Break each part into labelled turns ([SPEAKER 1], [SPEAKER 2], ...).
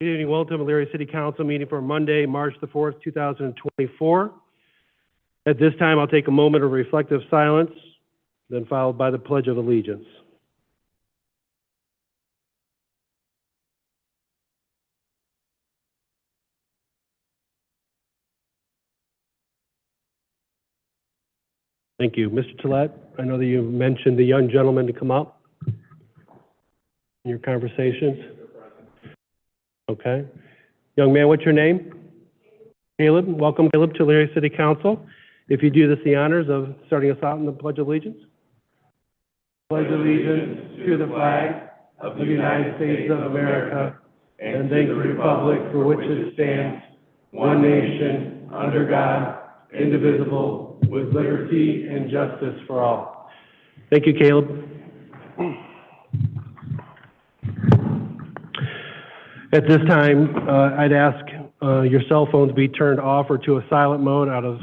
[SPEAKER 1] Good evening. Welcome to Elyria City Council meeting for Monday, March the 4th, 2024. At this time, I'll take a moment of reflective silence, then followed by the Pledge of Allegiance. Thank you. Mr. Tillett, I know that you mentioned the young gentleman to come up in your conversations. Okay. Young man, what's your name? Caleb. Welcome, Caleb, to Elyria City Council. If you do this the honors of starting us out in the Pledge of Allegiance. Pledge allegiance to the flag of the United States of America and to the republic for which it stands, one nation, under God, indivisible, with liberty and justice for all. Thank you, Caleb. At this time, I'd ask your cell phones be turned off or to a silent mode out of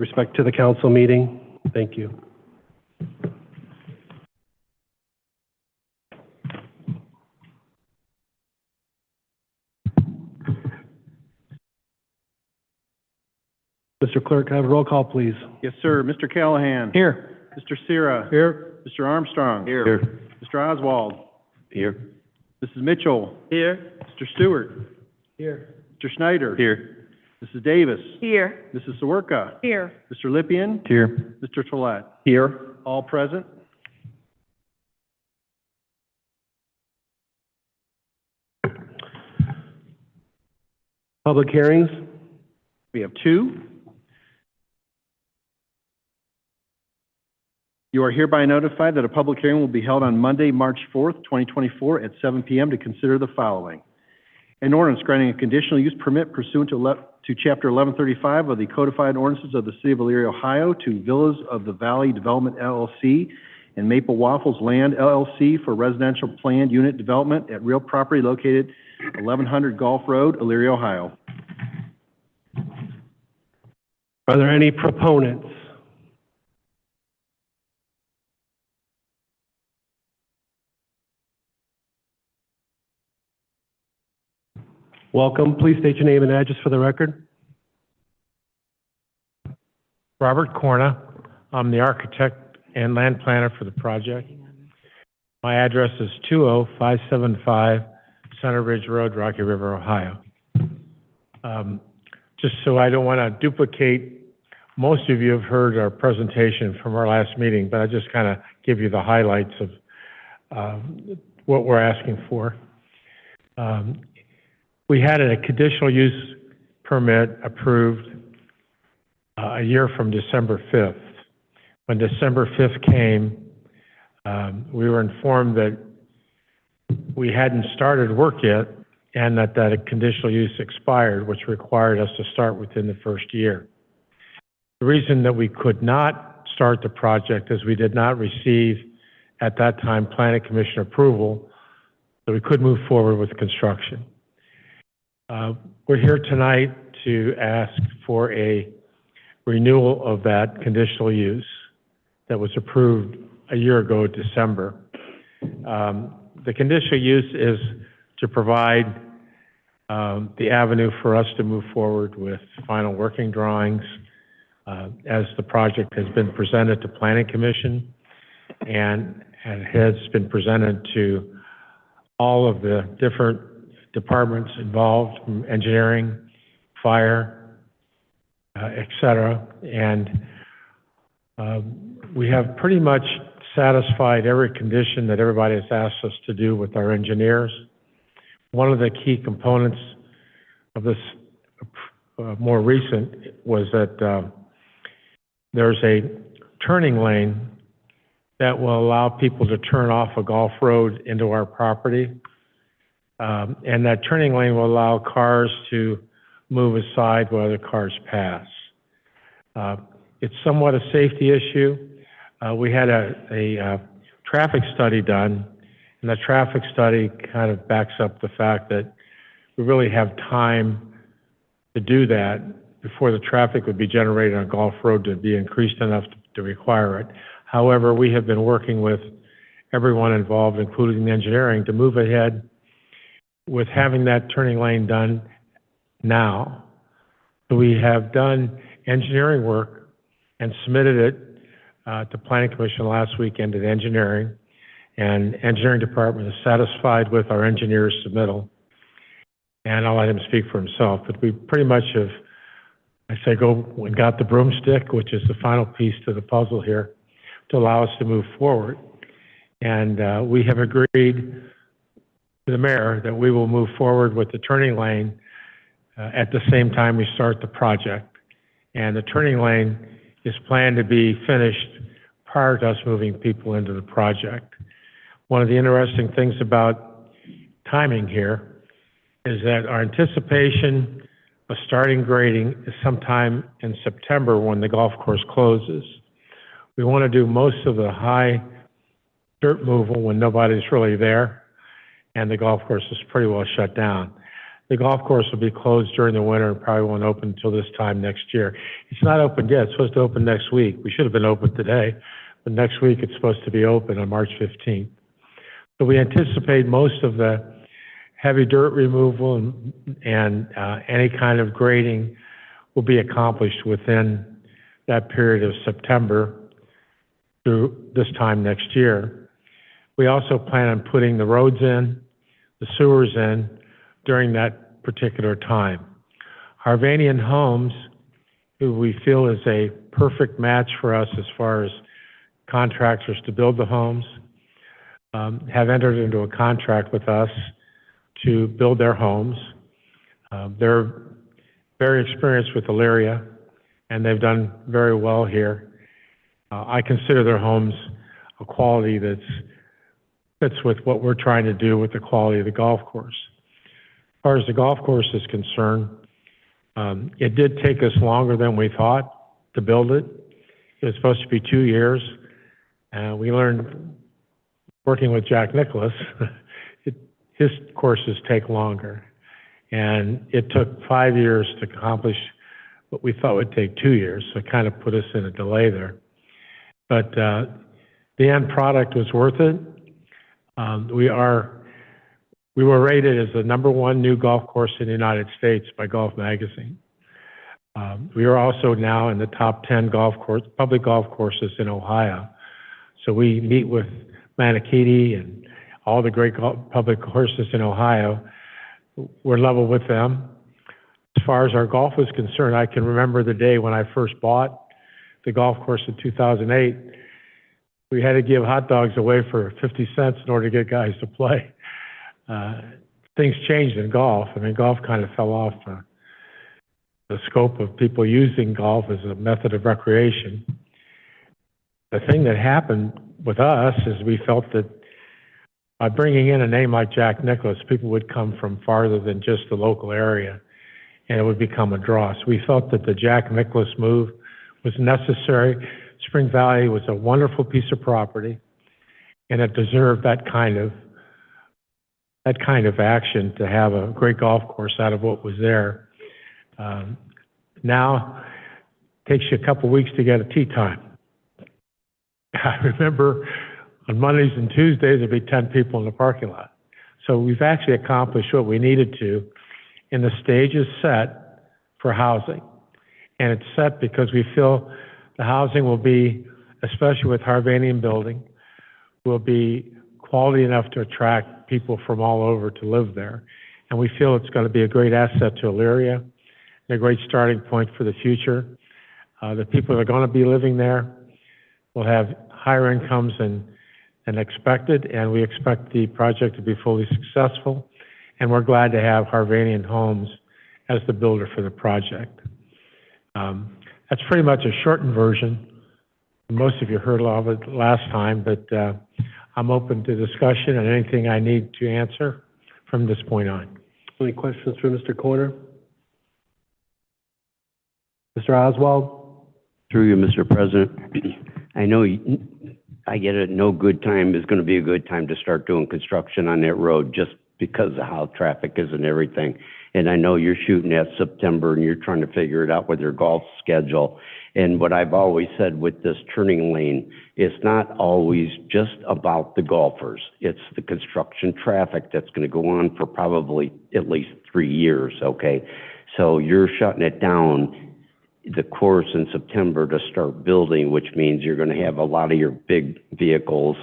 [SPEAKER 1] respect to the council meeting. Thank you. Mr. Clerk, can I have a roll call, please?
[SPEAKER 2] Yes, sir. Mr. Callahan.
[SPEAKER 1] Here.
[SPEAKER 2] Mr. Sierra.
[SPEAKER 1] Here.
[SPEAKER 2] Mr. Armstrong.
[SPEAKER 1] Here.
[SPEAKER 2] Mr. Oswald.
[SPEAKER 1] Here.
[SPEAKER 2] Mrs. Mitchell.
[SPEAKER 1] Here.
[SPEAKER 2] Mr. Stewart.
[SPEAKER 1] Here.
[SPEAKER 2] Mr. Schneider.
[SPEAKER 1] Here.
[SPEAKER 2] Mrs. Davis.
[SPEAKER 3] Here.
[SPEAKER 2] Mrs. Sawerka.
[SPEAKER 3] Here.
[SPEAKER 2] Mr. Lippian.
[SPEAKER 1] Here.
[SPEAKER 2] Mr. Tollett.
[SPEAKER 1] Here.
[SPEAKER 2] All present.
[SPEAKER 1] Public hearings.
[SPEAKER 2] We have two. You are hereby notified that a public hearing will be held on Monday, March 4th, 2024 at 7 p.m. to consider the following. An ordinance granting a conditional use permit pursuant to Chapter 1135 of the Codified Ordinances of the City of Elyria, Ohio, to Villas of the Valley Development, LLC, and Maple Waffles Land, LLC, for residential planned unit development at real property located 1100 Gulf Road, Elyria, Ohio.
[SPEAKER 1] Are there any proponents? Welcome. Please state your name and address for the record.
[SPEAKER 4] Robert Corna. I'm the architect and land planner for the project. My address is 20575 Center Ridge Road, Rocky River, Ohio. Just so I don't want to duplicate, most of you have heard our presentation from our last meeting, but I just kind of give you the highlights of what we're asking for. We had a conditional use permit approved a year from December 5th. When December 5th came, we were informed that we hadn't started work yet and that a conditional use expired, which required us to start within the first year. The reason that we could not start the project is we did not receive, at that time, Planning Commission approval, so we could move forward with construction. We're here tonight to ask for a renewal of that conditional use that was approved a year ago, December. The conditional use is to provide the avenue for us to move forward with final working drawings as the project has been presented to Planning Commission and has been presented to all of the different departments involved, from engineering, fire, et cetera. And we have pretty much satisfied every condition that everybody has asked us to do with our engineers. One of the key components of this more recent was that there's a turning lane that will allow people to turn off a Gulf Road into our property. And that turning lane will allow cars to move aside while other cars pass. It's somewhat a safety issue. We had a traffic study done, and the traffic study kind of backs up the fact that we really have time to do that before the traffic would be generated on Gulf Road to be increased enough to require it. However, we have been working with everyone involved, including the engineering, to move ahead with having that turning lane done now. So we have done engineering work and submitted it to Planning Commission last weekend at engineering, and engineering department is satisfied with our engineer's submittal. And I'll let him speak for himself, but we pretty much have, I say, go and got the broomstick, which is the final piece to the puzzle here, to allow us to move forward. And we have agreed to the mayor that we will move forward with the turning lane at the same time we start the project. And the turning lane is planned to be finished prior to us moving people into the project. One of the interesting things about timing here is that our anticipation of starting grading is sometime in September when the golf course closes. We want to do most of the high dirt removal when nobody's really there and the golf course is pretty well shut down. The golf course will be closed during the winter and probably won't open until this time next year. It's not open yet. It's supposed to open next week. We should have been open today, but next week it's supposed to be open on March 15th. So we anticipate most of the heavy dirt removal and any kind of grading will be accomplished within that period of September through this time next year. We also plan on putting the roads in, the sewers in during that particular time. Harvanian Homes, who we feel is a perfect match for us as far as contractors to build the homes, have entered into a contract with us to build their homes. They're very experienced with Elyria, and they've done very well here. I consider their homes a quality that fits with what we're trying to do with the quality of the golf course. As far as the golf course is concerned, it did take us longer than we thought to build it. It was supposed to be 2 years. We learned, working with Jack Nicklaus, his courses take longer. And it took 5 years to accomplish what we thought would take 2 years, so it kind of put us in a delay there. But the end product was worth it. We were rated as the #1 new golf course in the United States by Golf Magazine. We are also now in the top 10 public golf courses in Ohio. So we meet with Manakee and all the great public courses in Ohio. We're level with them. As far as our golf is concerned, I can remember the day when I first bought the golf course in 2008. We had to give hot dogs away for 50 cents in order to get guys to play. Things changed in golf. I mean, golf kind of fell off the scope of people using golf as a method of recreation. The thing that happened with us is we felt that by bringing in a name like Jack Nicklaus, people would come from farther than just the local area, and it would become a draw. So we felt that the Jack Nicklaus move was necessary. Spring Valley was a wonderful piece of property, and it deserved that kind of action to have a great golf course out of what was there. Now, it takes you a couple weeks to get a tee time. I remember on Mondays and Tuesdays, there'd be 10 people in the parking lot. So we've actually accomplished what we needed to, and the stage is set for housing. And it's set because we feel the housing will be, especially with Harvanian building, will be quality enough to attract people from all over to live there. And we feel it's going to be a great asset to Elyria and a great starting point for the future. The people that are going to be living there will have higher incomes than expected, and we expect the project to be fully successful. And we're glad to have Harvanian Homes as the builder for the project. That's pretty much a shortened version. Most of you heard a lot of it last time, but I'm open to discussion and anything I need to answer from this point on.
[SPEAKER 1] Any questions for Mr. Corner? Mr. Oswald?
[SPEAKER 3] Through you, Mr. President. I know I get it. No good time is going to be a good time to start doing construction on that road just because of how traffic is and everything. And I know you're shooting at September and you're trying to figure it out with your golf schedule. And what I've always said with this turning lane, it's not always just about the golfers. It's the construction traffic that's going to go on for probably at least 3 years, okay? So you're shutting it down the course in September to start building, which means you're going to have a lot of your big vehicles,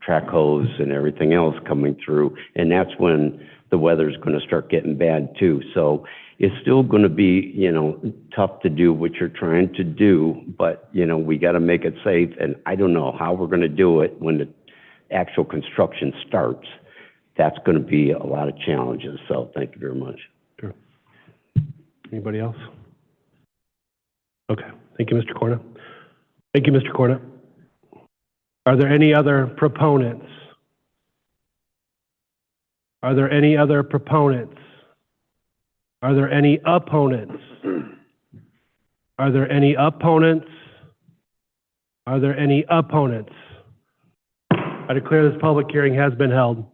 [SPEAKER 3] track hose and everything else coming through. And that's when the weather's going to start getting bad too. So it's still going to be, tough to do what you're trying to do, but, we got to make it safe. And I don't know how we're going to do it when the actual construction starts. That's going to be a lot of challenges. So thank you very much.
[SPEAKER 1] Sure. Anybody else? Okay. Thank you, Mr. Corna. Thank you, Mr. Corna. Are there any other proponents? Are there any other proponents? Are there any opponents? Are there any opponents? Are there any opponents? I declare this public hearing has been held.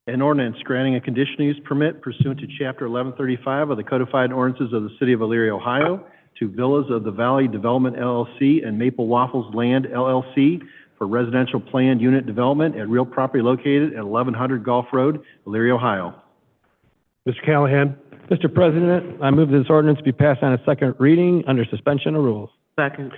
[SPEAKER 2] An ordinance granting a conditional use permit pursuant to Chapter 1135 of the Codified Ordinances of the City of Elyria, Ohio, to Villas of the Valley Development LLC and Maple Waffles Land LLC for residential planned unit development at real property located at 1100 Gulf Road, Elyria, Ohio.
[SPEAKER 1] Mr. Callahan?
[SPEAKER 5] Mr. President, I move this ordinance be passed on its second reading under suspension of rules.
[SPEAKER 1] Second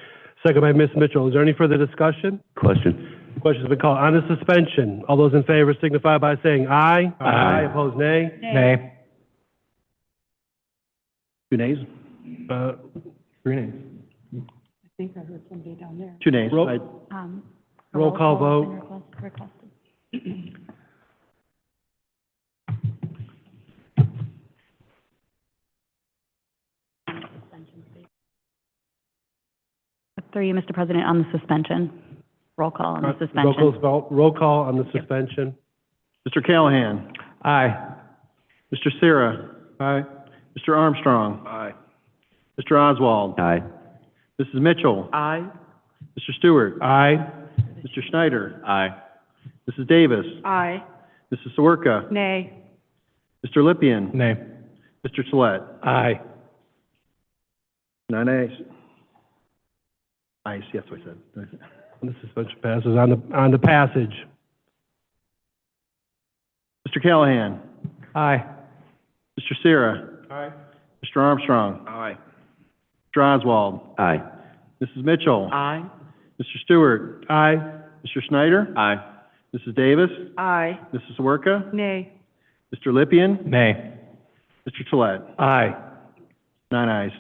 [SPEAKER 1] by Ms. Mitchell. Is there any further discussion?
[SPEAKER 3] Question?
[SPEAKER 1] Question's been called. On the suspension, all those in favor signify by saying aye.
[SPEAKER 3] Aye.
[SPEAKER 1] Opposed, nay.
[SPEAKER 5] Nay.
[SPEAKER 2] 2 nays?
[SPEAKER 1] 3 nays.
[SPEAKER 6] I think I heard somebody down there.
[SPEAKER 2] 2 nays.
[SPEAKER 1] Roll-
[SPEAKER 6] A
[SPEAKER 1] Roll call
[SPEAKER 6] has
[SPEAKER 1] vote.
[SPEAKER 6] been requested.
[SPEAKER 7] Through you, Mr. President, on the suspension. Roll call on the suspension.
[SPEAKER 1] Roll call on the suspension.
[SPEAKER 2] Mr. Callahan?
[SPEAKER 5] Aye.
[SPEAKER 2] Mr. Sarah?
[SPEAKER 1] Aye.
[SPEAKER 2] Mr. Armstrong? Aye. Mr. Oswald?
[SPEAKER 3] Aye.
[SPEAKER 2] Mrs. Mitchell?
[SPEAKER 6] Aye.
[SPEAKER 2] Mr. Stewart?
[SPEAKER 1] Aye.
[SPEAKER 2] Mr. Schneider?
[SPEAKER 3] Aye.
[SPEAKER 2] Mrs. Davis?
[SPEAKER 6] Aye.
[SPEAKER 2] Mrs. Sawerka?
[SPEAKER 6] Nay.
[SPEAKER 2] Mr. Lippian?
[SPEAKER 5] Nay.
[SPEAKER 2] Mr. Tolet?
[SPEAKER 1] Aye.
[SPEAKER 2] 9 ayes. Ayes, yes, I said.
[SPEAKER 1] The suspension passes on the passage.
[SPEAKER 2] Mr. Callahan?
[SPEAKER 5] Aye.
[SPEAKER 2] Mr. Sarah?
[SPEAKER 1] Aye.
[SPEAKER 2] Mr. Armstrong?
[SPEAKER 3] Aye.
[SPEAKER 2] Mr. Oswald?
[SPEAKER 3] Aye.
[SPEAKER 2] Mrs. Mitchell?
[SPEAKER 6] Aye.
[SPEAKER 2] Mr. Stewart?
[SPEAKER 1] Aye.
[SPEAKER 2] Mr. Schneider?
[SPEAKER 3] Aye.
[SPEAKER 2] Mrs. Davis?
[SPEAKER 6] Aye.
[SPEAKER 2] Mrs. Sawerka?
[SPEAKER 6] Nay.
[SPEAKER 2] Mr. Lippian?
[SPEAKER 5] Nay.
[SPEAKER 2] Mr. Tolet?
[SPEAKER 1] Aye.
[SPEAKER 2] 9 ayes.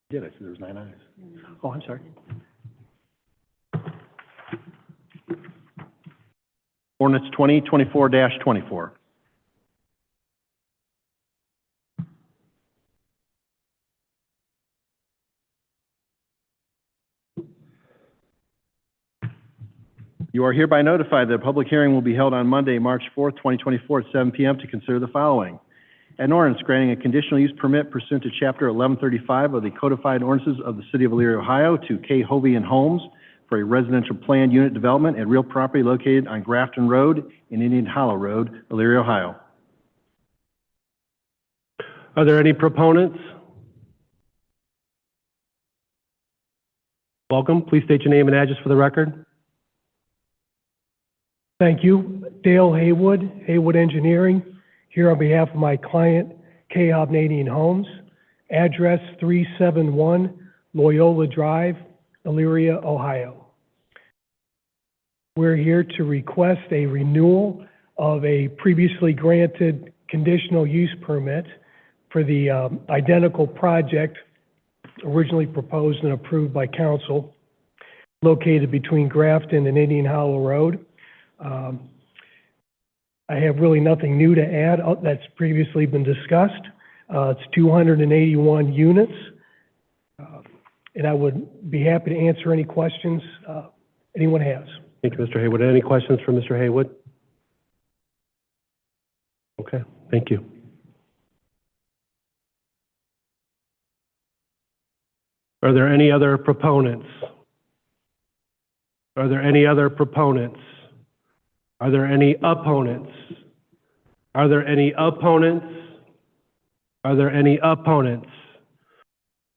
[SPEAKER 2] Did I said there was 9 ayes? Oh, I'm sorry. Ordinance 2024-24. You are hereby notified that a public hearing will be held on Monday, March 4th, 2024 at 7 p.m. to consider the following. An ordinance granting a conditional use permit pursuant to Chapter 1135 of the Codified Ordinances of the City of Elyria, Ohio, to K. Hovey and Homes for a residential planned unit development at real property located on Grafton Road and Indian Hollow Road, Elyria, Ohio.
[SPEAKER 1] Are there any proponents? Welcome. Please state your name and address for the record.
[SPEAKER 8] Thank you. Dale Haywood, Haywood Engineering, here on behalf of my client, K. Hovnanian Homes, address 371 Loyola Drive, Elyria, Ohio. We're here to request a renewal of a previously granted conditional use permit for the identical project originally proposed and approved by council, located between Grafton and Indian Hollow Road. I have really nothing new to add that's previously been discussed. It's 281 units, and I would be happy to answer any questions anyone has.
[SPEAKER 1] Thank you, Mr. Haywood. Any questions for Mr. Haywood? Okay, thank you. Are there any other proponents? Are there any other proponents? Are there any opponents? Are there any opponents? Are there any opponents?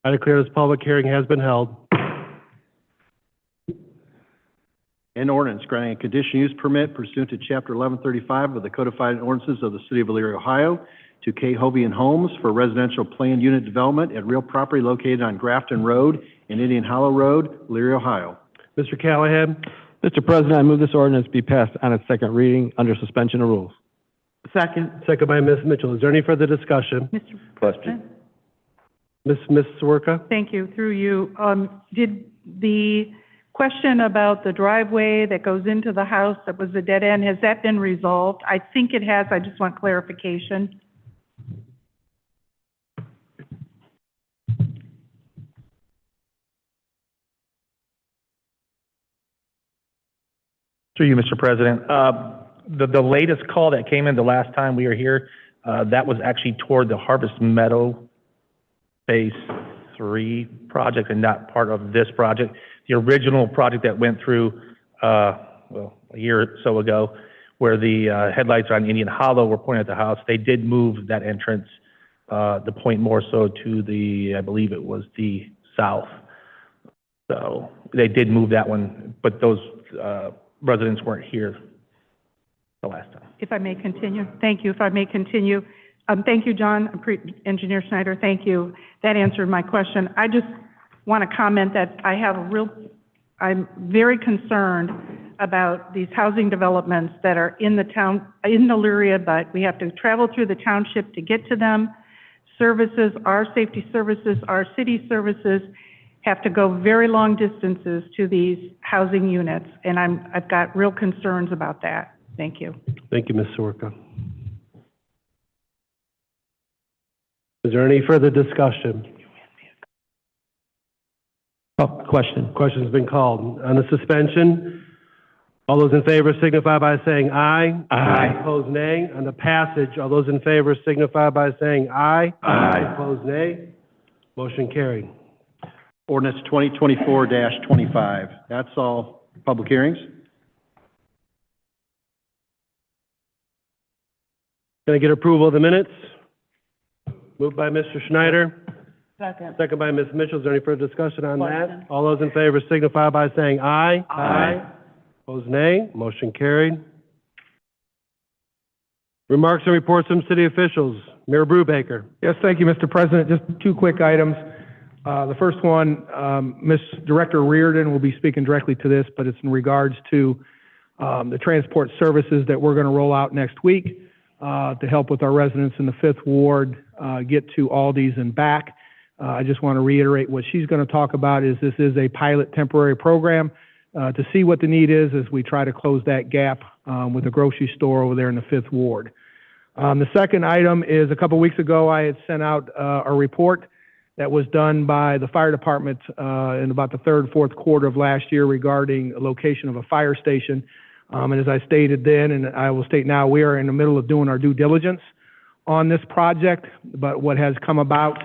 [SPEAKER 1] I declare this public hearing has been held.
[SPEAKER 2] An ordinance granting a conditional use permit pursuant to Chapter 1135 of the Codified Ordinances of the City of Elyria, Ohio, to K. Hovian Homes for residential planned unit development at real property located on Grafton Road and Indian Hollow Road, Elyria, Ohio.
[SPEAKER 1] Mr. Callahan?
[SPEAKER 5] Mr. President, I move this ordinance be passed on its second reading under suspension of rules.
[SPEAKER 1] Second by Ms. Mitchell. Is there any further discussion?
[SPEAKER 6] Mr.
[SPEAKER 3] Question.
[SPEAKER 6] President?
[SPEAKER 1] Ms. Swerka?
[SPEAKER 6] Thank you, through you. Did the question about the driveway that goes into the house that was a dead end, has that been resolved? I think it has, I just want clarification.
[SPEAKER 9] Through you, Mr. President. The latest call that came in the last time we were here, that was actually toward the Harvest Meadow Phase 3 project and not part of this project. The original project that went through, well, a year or so ago, where the headlights on Indian Hollow were pointing at the house, they did move that entrance, the point more so to the, I believe it was the south. So they did move that one, but those residents weren't here the last time.
[SPEAKER 6] If I may continue, thank you, if I may continue. Thank you, John, Engineer Schneider, thank you. That answered my question. I just want to comment that I'm very concerned about these housing developments that are in the town, in Elyria, but we have to travel through the township to get to them. Services, our safety services, our city services have to go very long distances to these housing units, and I've got real concerns about that. Thank you.
[SPEAKER 1] Thank you, Ms. Swerka. Is there any further discussion?
[SPEAKER 5] Oh, question.
[SPEAKER 1] Question's been called. On the suspension, all those in favor signify by saying aye.
[SPEAKER 5] Aye.
[SPEAKER 1] Opposed, nay. On the passage, all those in favor signify by saying aye.
[SPEAKER 3] Aye.
[SPEAKER 1] Opposed, nay. Motion carried.
[SPEAKER 2] Ordinance 2024-25. That's all public hearings.
[SPEAKER 1] Can I get approval of the minutes? Moved by Mr. Schneider,
[SPEAKER 6] Second.
[SPEAKER 1] second by Ms. Mitchell. Is there any further discussion on that?
[SPEAKER 6] Question.
[SPEAKER 1] All those in favor signify by saying aye.
[SPEAKER 3] Aye.
[SPEAKER 1] Opposed, nay. Motion carried. Remarks and reports from city officials. Mayor Brubaker.
[SPEAKER 10] Yes, thank you, Mr. President. Just two quick items. The first one, Ms. Director Reardon will be speaking directly to this, but it's in regards to the transport services that we're going to roll out next week to help with our residents in the Fifth Ward get to Aldi's and back. I just want to reiterate what she's going to talk about is this is a pilot temporary program to see what the need is as we try to close that gap with the grocery store over there in the Fifth Ward. The second item is a couple weeks ago I had sent out a report that was done by the fire department in about the third, fourth quarter of last year regarding a location of a fire station. And as I stated then, and I will state now, we are in the middle of doing our due diligence on this project. But what has come about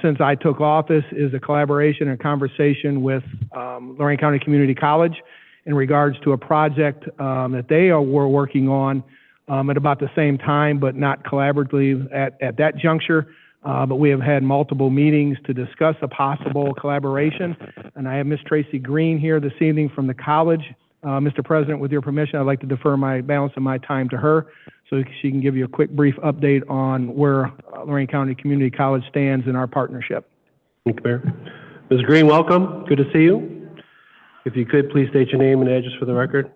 [SPEAKER 10] since I took office is a collaboration and conversation with Lorraine County Community College in regards to a project that they were working on at about the same time, but not collaboratively at that juncture. But we have had multiple meetings to discuss a possible collaboration. And I have Ms. Tracy Green here this evening from the college. Mr. President, with your permission, I'd like to defer my balance of my time to her so she can give you a quick, brief update on where Lorraine County Community College stands in our partnership.
[SPEAKER 1] Thank you, Mayor. Ms. Green, welcome. Good to see you. If you could, please state your name and address for the record.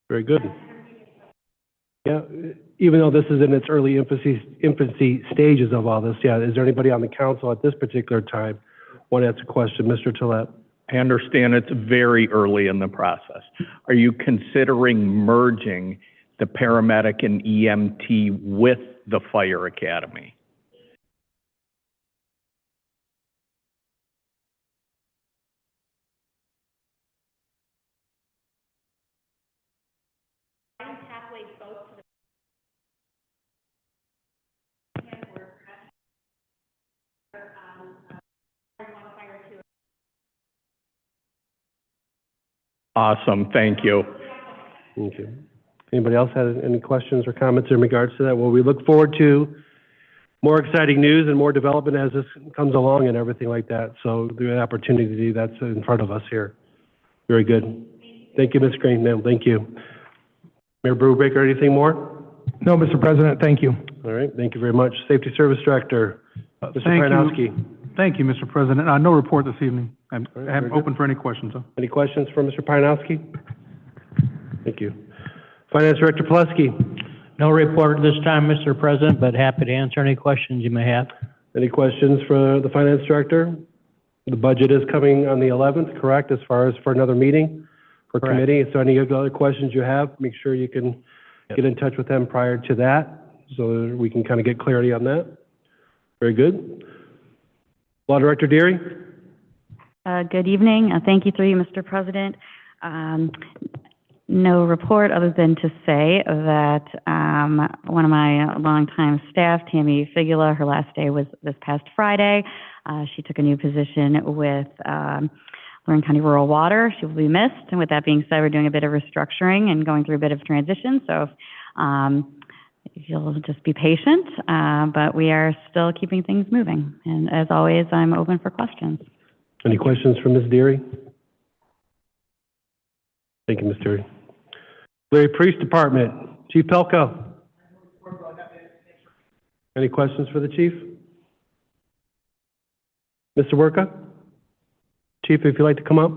[SPEAKER 1] Very good. Yeah, even though this is in its early infancy stages of all this, yeah, is there anybody on the council at this particular time want to ask a question? Mr. Tolet?
[SPEAKER 11] I understand it's very early in the process. Are you considering merging the paramedic and EMT with the fire academy? Awesome, thank you.
[SPEAKER 1] Thank you. Anybody else have any questions or comments in regards to that? Well, we look forward to more exciting news and more development as this comes along and everything like that. So the opportunity that's in front of us here. Very good. Thank you, Ms. Green. Ma'am, thank you. Mayor Brubaker, anything more?
[SPEAKER 10] No, Mr. President, thank you.
[SPEAKER 1] All right, thank you very much. Safety Service Director, Mr. Pranowski.
[SPEAKER 12] Thank you, Mr. President. No report this evening. I'm
[SPEAKER 1] very
[SPEAKER 12] open for any questions, though.
[SPEAKER 1] Any questions for Mr. Pranowski? Thank you. Finance Director Plesky.
[SPEAKER 13] No report at this time, Mr. President, but happy to answer any questions you may have.
[SPEAKER 1] Any questions for the Finance Director? The budget is coming on the 11th, correct, as far as for another meeting for
[SPEAKER 13] Correct.
[SPEAKER 1] committee? So any other questions you have, make sure you can get in touch with them prior to that so that we can kind of get clarity on that. Very good. Law Director Deary?
[SPEAKER 7] Good evening. Thank you, through you, Mr. President. No report other than to say that one of my longtime staff, Tammy Figula, her last day was this past Friday. She took a new position with Lorraine County Rural Water. She will be missed. And with that being said, we're doing a bit of restructuring and going through a bit of transition. So if you'll just be patient, but we are still keeping things moving. And as always, I'm open for questions.
[SPEAKER 1] Any questions for Ms. Deary? Thank you, Ms. Deary. Larry Police Department, Chief Pelko. Any questions for the chief? Mr. Werka? Chief, if you'd like to come up.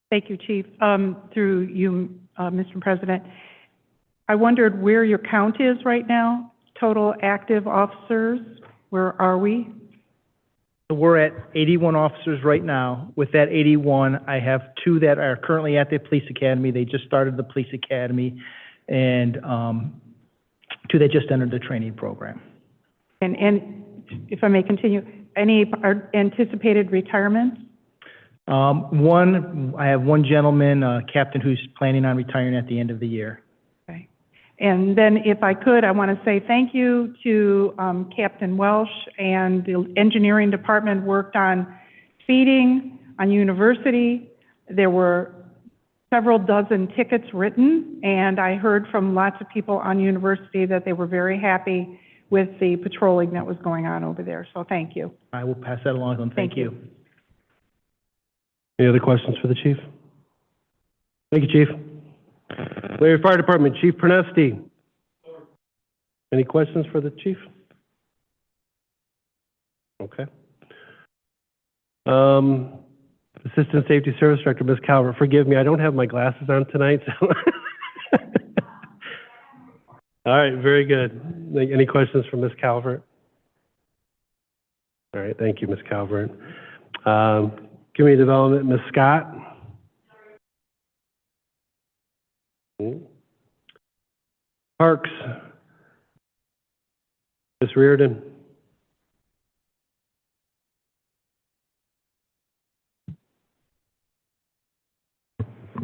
[SPEAKER 6] Thank you, Chief. Through you, Mr. President, I wondered where your count is right now, total active officers. Where are we?
[SPEAKER 14] We're at 81 officers right now. With that 81, I have 2 that are currently at the police academy. They just started the police academy, and 2 that just entered the training program.
[SPEAKER 6] And if I may continue, any anticipated retirements?
[SPEAKER 14] I have one gentleman, captain, who's planning on retiring at the end of the year.
[SPEAKER 6] Okay. And then if I could, I want to say thank you to Captain Welsh, and the engineering department worked on feeding on University. There were several dozen tickets written, and I heard from lots of people on University that they were very happy with the patrolling that was going on over there. So thank you.
[SPEAKER 14] I will pass that along to them. Thank you.
[SPEAKER 1] Any other questions for the chief? Thank you, Chief. Larry Fire Department, Chief Pernesti. Any questions for the chief? Okay. Assistant Safety Service Director, Ms. Calvert, forgive me, I don't have my glasses on tonight, so. All right, very good. Any questions for Ms. Calvert? All right, thank you, Ms. Calvert. Community Development, Ms. Scott. Parks, Ms. Reardon.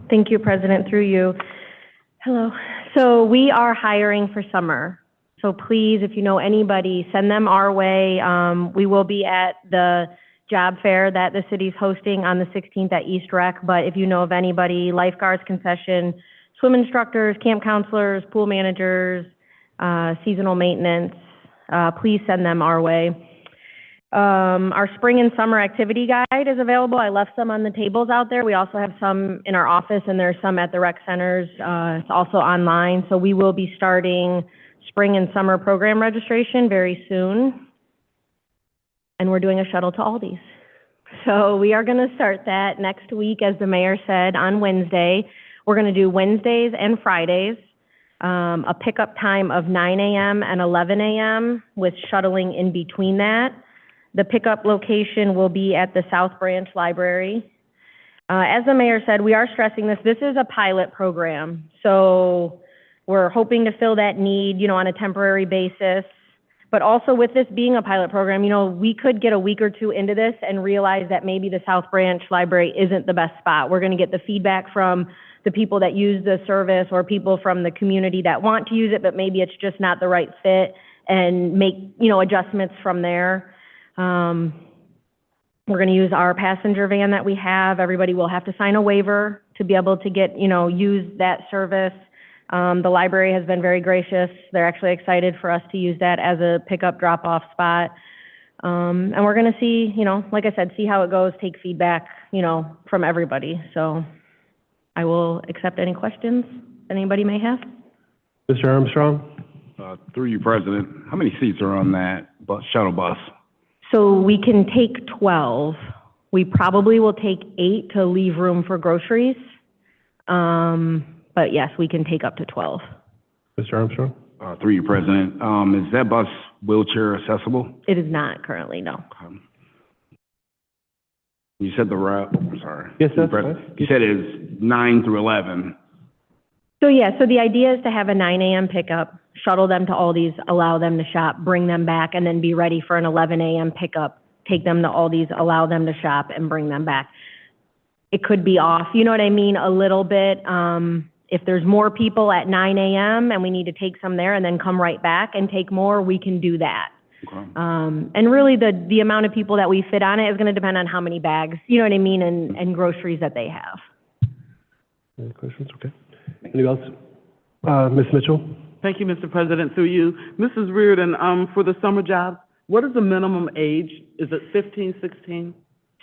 [SPEAKER 15] Thank you, President, through you. Hello. So we are hiring for summer. So please, if you know anybody, send them our way. We will be at the job fair that the city's hosting on the 16th at East Rec. But if you know of anybody, lifeguards concession, swim instructors, camp counselors, pool managers, seasonal maintenance, please send them our way. Our spring and summer activity guide is available. I left some on the tables out there. We also have some in our office, and there's some at the rec centers. It's also online. So we will be starting spring and summer program registration very soon. And we're doing a shuttle to Aldi's. So we are going to start that next week, as the mayor said, on Wednesday. We're going to do Wednesdays and Fridays, a pickup time of 9 a.m. and 11 a.m. with shuttling in between that. The pickup location will be at the South Branch Library. As the mayor said, we are stressing this. This is a pilot program. So we're hoping to fill that need, on a temporary basis. But also with this being a pilot program, we could get a week or two into this and realize that maybe the South Branch Library isn't the best spot. We're going to get the feedback from the people that use the service or people from the community that want to use it, but maybe it's just not the right fit, and make, adjustments from there. We're going to use our passenger van that we have. Everybody will have to sign a waiver to be able to get, use that service. The library has been very gracious. They're actually excited for us to use that as a pickup drop-off spot. And we're going to see, like I said, see how it goes, take feedback, from everybody. So I will accept any questions anybody may have.
[SPEAKER 1] Mr. Armstrong?
[SPEAKER 16] Through you, President, how many seats are on that shuttle bus?
[SPEAKER 15] So we can take 12. We probably will take 8 to leave room for groceries. But yes, we can take up to 12.
[SPEAKER 1] Mr. Armstrong?
[SPEAKER 16] Through you, President, is that bus wheelchair accessible?
[SPEAKER 15] It is not currently, no.
[SPEAKER 16] You said the route, sorry.
[SPEAKER 1] Yes, that's fine.
[SPEAKER 16] You said it's 9 through 11.
[SPEAKER 15] So yeah, so the idea is to have a 9 a.m. pickup, shuttle them to Aldi's, allow them to shop, bring them back, and then be ready for an 11 a.m. pickup, take them to Aldi's, allow them to shop, and bring them back. It could be off, you know what I mean, a little bit. If there's more people at 9 a.m. and we need to take some there and then come right back and take more, we can do that.
[SPEAKER 16] Okay.
[SPEAKER 15] And really the amount of people that we fit on it is gonna depend on how many bags, you know what I mean, and groceries that they have.
[SPEAKER 1] Any questions? Okay. Anybody else? Ms. Mitchell?
[SPEAKER 17] Thank you, Mr. President. Through you, Mrs. Reardon, for the summer jobs, what is the minimum age? Is it 15, 16?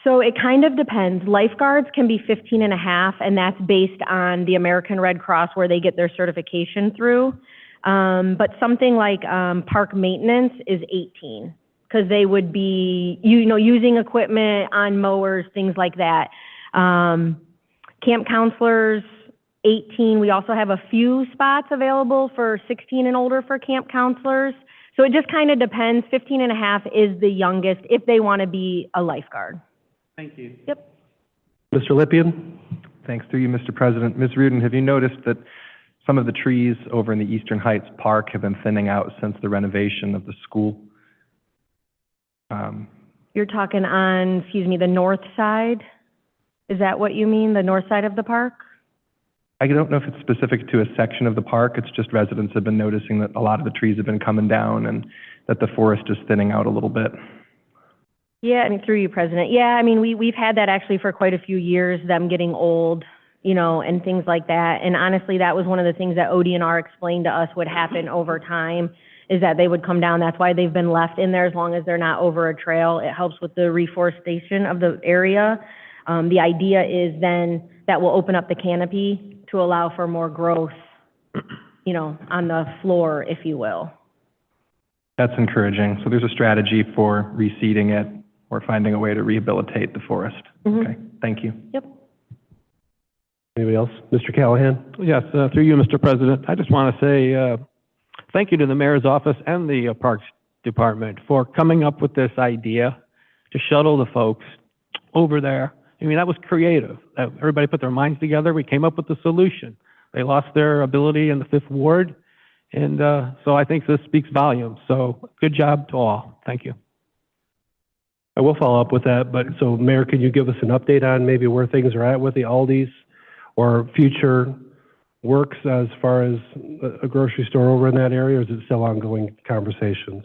[SPEAKER 15] So it kind of depends. Lifeguards can be 15 and a half, and that's based on the American Red Cross where they get their certification through. But something like park maintenance is 18, because they would be, using equipment on mowers, things like that. Camp counselors, 18. We also have a few spots available for 16 and older for camp counselors. So it just kind of depends. 15 and a half is the youngest if they want to be a lifeguard.
[SPEAKER 17] Thank you.
[SPEAKER 15] Yep.
[SPEAKER 1] Mr. Lippian?
[SPEAKER 18] Thanks through you, Mr. President. Ms. Reardon, have you noticed that some of the trees over in the Eastern Heights Park have been thinning out since the renovation of the school?
[SPEAKER 15] You're talking on, the north side? Is that what you mean, the north side of the park?
[SPEAKER 18] I don't know if it's specific to a section of the park. It's just residents have been noticing that a lot of the trees have been coming down and that the forest is thinning out a little bit.
[SPEAKER 15] Yeah, through you, President. Yeah, we've had that actually for quite a few years, them getting old, and things like that. And honestly, that was one of the things that ODNR explained to us would happen over time, is that they would come down. That's why they've been left in there as long as they're not over a trail. It helps with the reforestation of the area. The idea is then that will open up the canopy to allow for more growth, on the floor, if you will.
[SPEAKER 18] That's encouraging. So there's a strategy for reseeding it or finding a way to rehabilitate the forest.
[SPEAKER 15] Mm-hmm.
[SPEAKER 18] Okay, thank you.
[SPEAKER 15] Yep.
[SPEAKER 1] Anybody else? Mr. Callahan?
[SPEAKER 5] Yes, through you, Mr. President. I just want to say thank you to the mayor's office and the Parks Department for coming up with this idea to shuttle the folks over there. That was creative. Everybody put their minds together. We came up with the solution. They lost their ability in the Fifth Ward, and so I think this speaks volumes. So good job to all. Thank you.
[SPEAKER 1] I will follow up with that, but so Mayor, can you give us an update on maybe where things are at with the Aldi's or future works as far as a grocery store over in that area, or is it still ongoing conversations?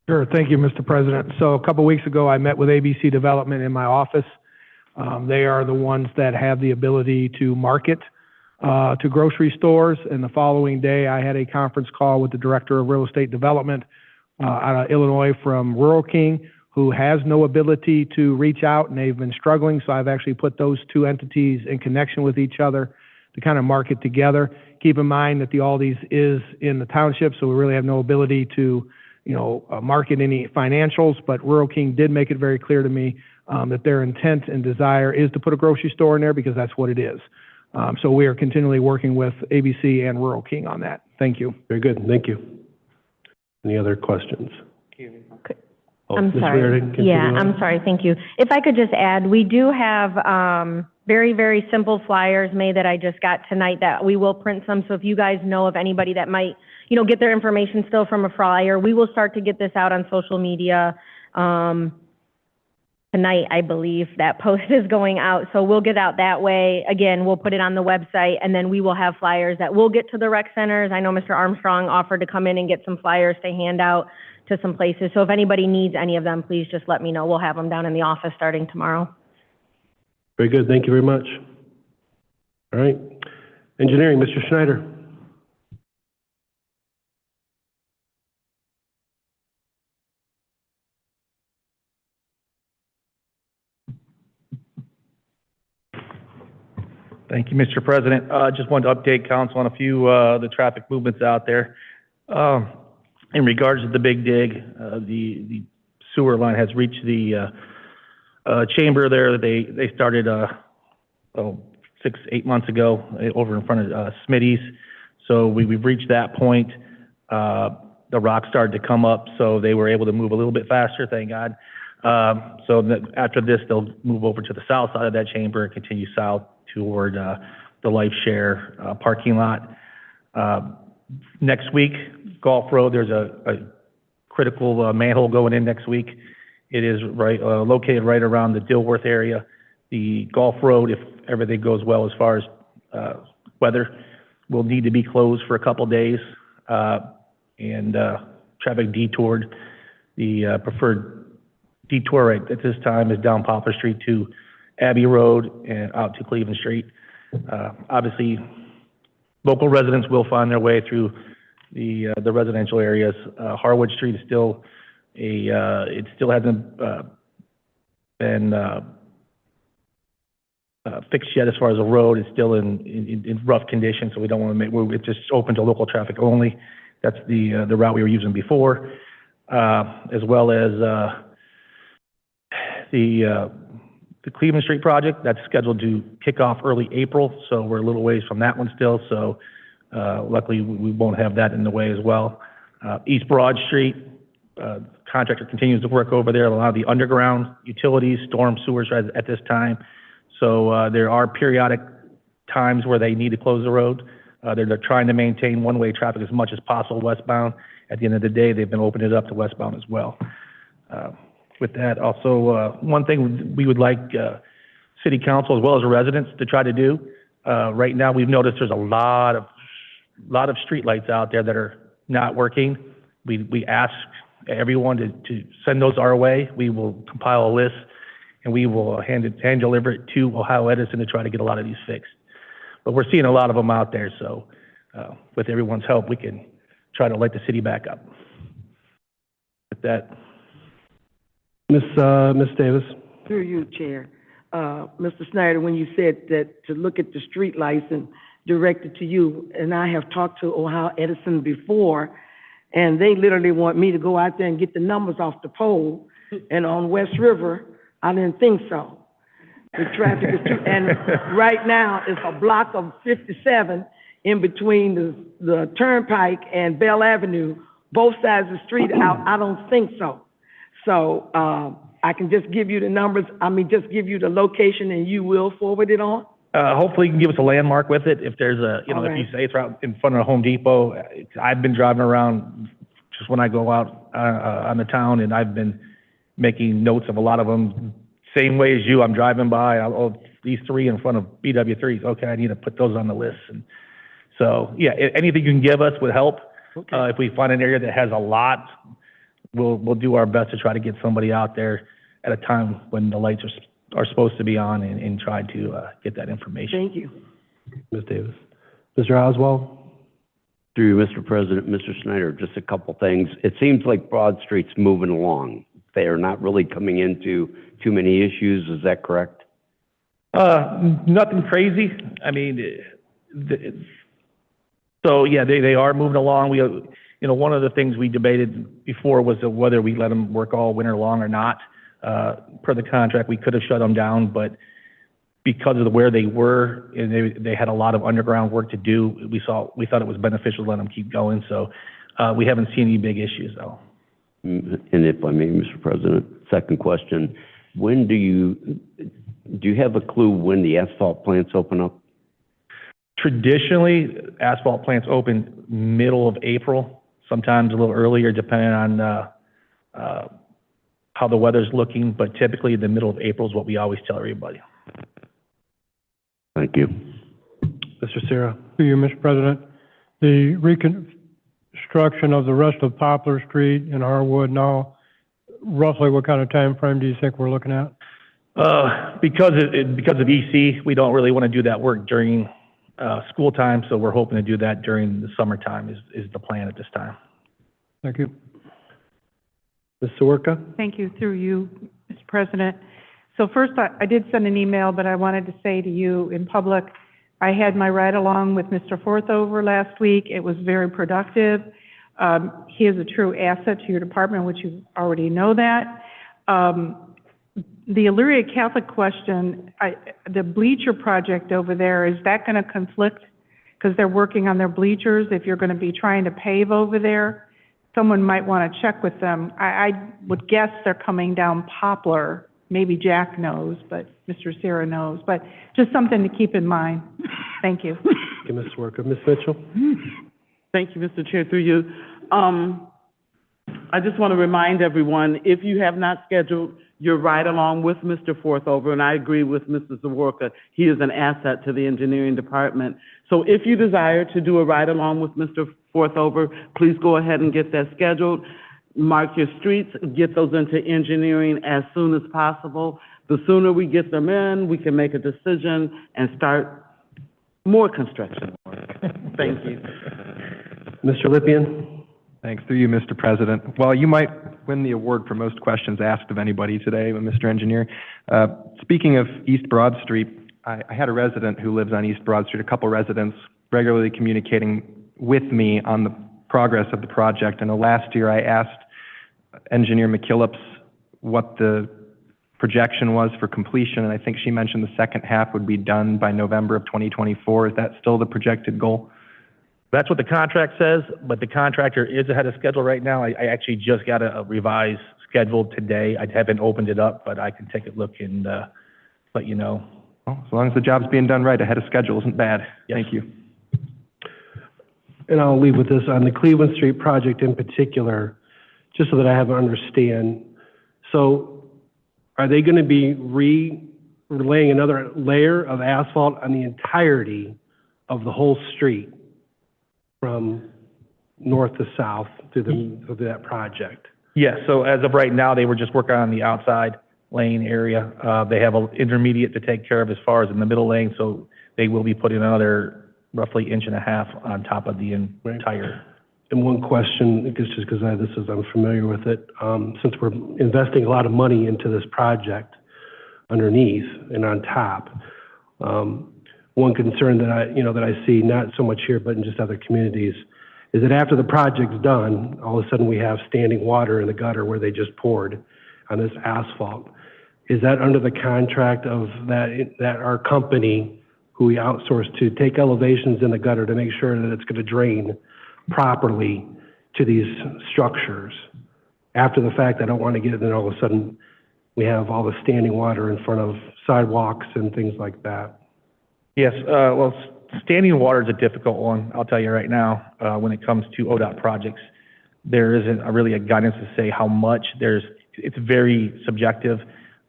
[SPEAKER 10] Sure. Thank you, Mr. President. So a couple weeks ago, I met with ABC Development in my office. They are the ones that have the ability to market to grocery stores. And the following day, I had a conference call with the Director of Real Estate Development out of Illinois from Rural King, who has no ability to reach out, and they've been struggling. So I've actually put those two entities in connection with each other to kind of market together. Keep in mind that the Aldi's is in the township, so we really have no ability to, market any financials. But Rural King did make it very clear to me that their intent and desire is to put a grocery store in there because that's what it is. So we are continually working with ABC and Rural King on that. Thank you.
[SPEAKER 1] Very good. Thank you. Any other questions?
[SPEAKER 15] I'm
[SPEAKER 1] Ms.
[SPEAKER 15] sorry.
[SPEAKER 1] Reardon, continue on.
[SPEAKER 15] I'm sorry. Thank you. If I could just add, we do have very, very simple flyers made that I just got tonight that we will print some. So if you guys know of anybody that might, get their information still from a flyer, we will start to get this out on social media. Tonight, I believe that post is going out. So we'll get out that way. Again, we'll put it on the website, and then we will have flyers that will get to the rec centers. I know Mr. Armstrong offered to come in and get some flyers to hand out to some places. So if anybody needs any of them, please just let me know. We'll have them down in the office starting tomorrow.
[SPEAKER 1] Very good. Thank you very much. All right. Engineering, Mr. Schneider.
[SPEAKER 9] Thank you, Mr. President. Just wanted to update council on a few the traffic movements out there. In regards to the Big Dig, the sewer line has reached the chamber there. They started 6-8 months ago over in front of Smitty's. So we've reached that point. The rock started to come up, so they were able to move a little bit faster, thank God. After this, they'll move over to the south side of that chamber and continue south toward the Life Share parking lot. Next week, Golf Road, there's a critical manhole going in next week. It is located right around the Dilworth area. The Golf Road, if everything goes well as far as weather, will need to be closed for a couple days, and traffic detoured. The preferred detour right at this time is down Poplar Street to Abbey Road and out to Cleveland Street. Obviously, local residents will find their way through the residential areas. Harwood Street is still it still hasn't been fixed yet as far as the road. It's still in rough condition, so we don't want to it's just open to local traffic only. That's the route we were using before, as well as the Cleveland Street project. That's scheduled to kick off early April, so we're a little ways from that one still. So luckily, we won't have that in the way as well. East Broad Street, contractor continues to work over there. A lot of the underground utilities, storm sewers at this time. So there are periodic times where they need to close the road. They're trying to maintain one-way traffic as much as possible westbound. At the end of the day, they've been opening it up to westbound as well. With that, also, one thing we would like City Council as well as the residents to try to do. Right now, we've noticed there's a lot of streetlights out there that are not working. We ask everyone to send those our way. We will compile a list, and we will hand deliver it to Ohio Edison to try to get a lot of these fixed. But we're seeing a lot of them out there, so with everyone's help, we can try to light the city back up. With that.
[SPEAKER 1] Ms. Davis.
[SPEAKER 19] Through you, Chair. Mr. Snyder, when you said that to look at the street lights and direct it to you, and I have talked to Ohio Edison before, and they literally want me to go out there and get the numbers off the pole, and on West River, I didn't think so. The traffic is too, and right now, it's a block of 57 in between the Turnpike and Bell Avenue, both sides of the street. I don't think so. So I can just give you the numbers, just give you the location, and you will forward it on?
[SPEAKER 9] Hopefully you can give us a landmark with it. If there's if you say it's right in front of Home Depot, I've been driving around just when I go out on the town, and I've been making notes of a lot of them. Same way as you, I'm driving by, these three in front of BW3s. Okay, I need to put those on the list. And so, yeah, anything you can give us would help. Okay. If we find an area that has a lot, we'll do our best to try to get somebody out there at a time when the lights are supposed to be on and try to get that information.
[SPEAKER 19] Thank you.
[SPEAKER 1] Ms. Davis. Mr. Oswald?
[SPEAKER 3] Through you, Mr. President, Mr. Snyder, just a couple things. It seems like Broad Street's moving along. They are not really coming into too many issues. Is that correct?
[SPEAKER 9] Nothing crazy. So yeah, they are moving along. One of the things we debated before was whether we let them work all winter long or not. Per the contract, we could have shut them down, but because of where they were, and they had a lot of underground work to do, we thought it was beneficial to let them keep going. So we haven't seen any big issues, though.
[SPEAKER 3] And if I may, Mr. President, second question: when do you have a clue when the asphalt plants open up?
[SPEAKER 9] Traditionally, asphalt plants open middle of April, sometimes a little earlier, depending on how the weather's looking, but typically the middle of April is what we always tell everybody.
[SPEAKER 3] Thank you.
[SPEAKER 1] Mr. Sierra.
[SPEAKER 20] To you, Mr. President. The reconstruction of the rest of Poplar Street and Harwood now, roughly what kind of time frame do you think we're looking at?
[SPEAKER 9] Because of EC, we don't really want to do that work during school time, so we're hoping to do that during the summertime is the plan at this time.
[SPEAKER 20] Thank you.
[SPEAKER 1] Ms. Sawerka?
[SPEAKER 6] Thank you, through you, Mr. President. So first, I did send an email, but I wanted to say to you in public, I had my ride-along with Mr. Forthover last week. It was very productive. He is a true asset to your department, which you already know that. The Elyria Catholic question, the bleacher project over there, is that going to conflict? Because they're working on their bleachers, if you're going to be trying to pave over there? someone might want to check with them. I would guess they're coming down Poplar. Maybe Jack knows, but Mr. Sarah knows, but just something to keep in mind. Thank you.
[SPEAKER 1] Thank you, Ms. Worker. Ms. Mitchell?
[SPEAKER 17] Thank you, Mr. Chair, through you. I just want to remind everyone, if you have not scheduled your ride-along with Mr. Forthover, and I agree with Mrs. Zaworka, he is an asset to the engineering department. So if you desire to do a ride-along with Mr. Forthover, please go ahead and get that scheduled. Mark your streets, get those into engineering as soon as possible. The sooner we get them in, we can make a decision and start more construction work. Thank you.
[SPEAKER 1] Mr. Lippian?
[SPEAKER 18] Thanks. Through you, Mr. President. Well, you might win the award for most questions asked of anybody today, Mr. Engineer. Speaking of East Broad Street, I had a resident who lives on East Broad Street, a couple residents regularly communicating with me on the progress of the project. And last year I asked Engineer McKillips what the projection was for completion, and I think she mentioned the second half would be done by November of 2024. Is that still the projected goal?
[SPEAKER 9] That's what the contract says, but the contractor is ahead of schedule right now. I actually just got a revised schedule today. I haven't opened it up, but I can take a look and let you know.
[SPEAKER 18] Well, as long as the job's being done right, ahead of schedule isn't bad.
[SPEAKER 9] Yes.
[SPEAKER 18] Thank you.
[SPEAKER 1] And I'll leave with this, on the Cleveland Street project in particular, just so that I have an understand. So are they going to be laying another layer of asphalt on the entirety of the whole street from north to south through that project?
[SPEAKER 9] Yes, so as of right now, they were just working on the outside lane area. They have an intermediate to take care of as far as in the middle lane, so they will be putting another roughly 1.5 inches on top of the entire.
[SPEAKER 1] And one question, just because I'm familiar with it, since we're investing a lot of money into this project underneath and on top, one concern that I see, not so much here, but in just other communities, is that after the project's done, all of a sudden we have standing water in the gutter where they just poured on this asphalt. Is that under the contract of that our company, who we outsource to, take elevations in the gutter to make sure that it's going to drain properly to these structures? After the fact, I don't want to get it, then all of a sudden we have all the standing water in front of sidewalks and things like that.
[SPEAKER 9] Yes, well, standing water is a difficult one, I'll tell you right now, when it comes to ODOT projects. There isn't really a guidance to say how much. It's very subjective.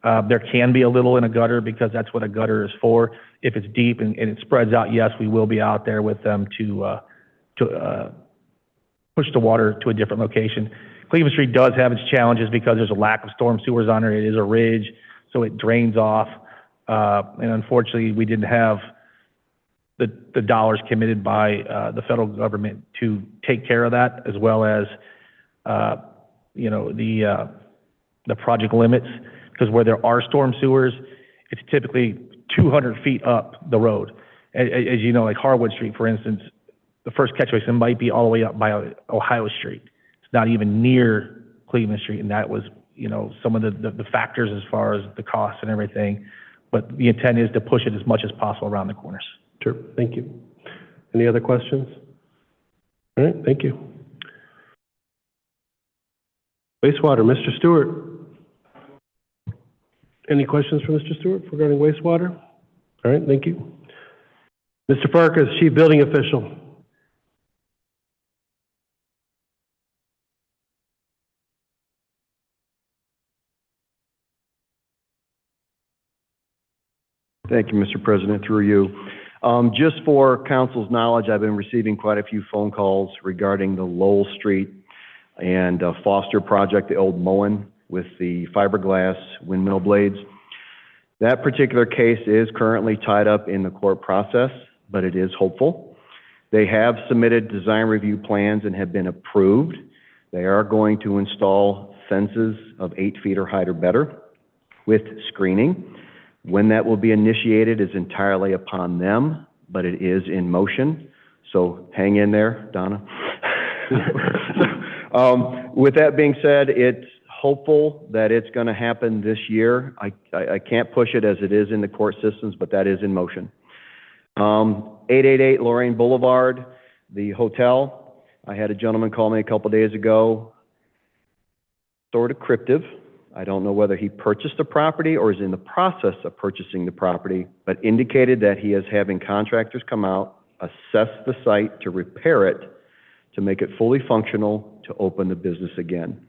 [SPEAKER 9] There can be a little in a gutter because that's what a gutter is for. If it's deep and it spreads out, yes, we will be out there with them to push the water to a different location. Cleveland Street does have its challenges because there's a lack of storm sewers on it. It is a ridge, so it drains off. And unfortunately, we didn't have the dollars committed by the federal government to take care of that, as well as the project limits. Because where there are storm sewers, it's typically 200 feet up the road. As you know, like Harwood Street, for instance, the first catch basin might be all the way up by Ohio Street. It's not even near Cleveland Street, and that was, some of the factors as far as the cost and everything. But the intent is to push it as much as possible around the corners.
[SPEAKER 1] Sure, thank you. Any other questions? All right, thank you. Wastewater, Mr. Stewart. Any questions for Mr. Stewart regarding wastewater? All right, thank you. Mr. Farkas, Chief Building Official.
[SPEAKER 2] Thank you, Mr. President, through you. Just for council's knowledge, I've been receiving quite a few phone calls regarding the Lowell Street and Foster project, the old Moen with the fiberglass windmill blades. That particular case is currently tied up in the court process, but it is hopeful. They have submitted design review plans and have been approved. They are going to install fences of 8 feet or height or better with screening. When that will be initiated is entirely upon them, but it is in motion. So hang in there, Donna. With that being said, it's hopeful that it's going to happen this year. I can't push it as it is in the court systems, but that is in motion. 888 Lorraine Boulevard, the hotel. I had a gentleman call me a couple days ago, sort of cryptic. I don't know whether he purchased the property or is in the process of purchasing the property, but indicated that he is having contractors come out, assess the site to repair it, to make it fully functional, to open the business again.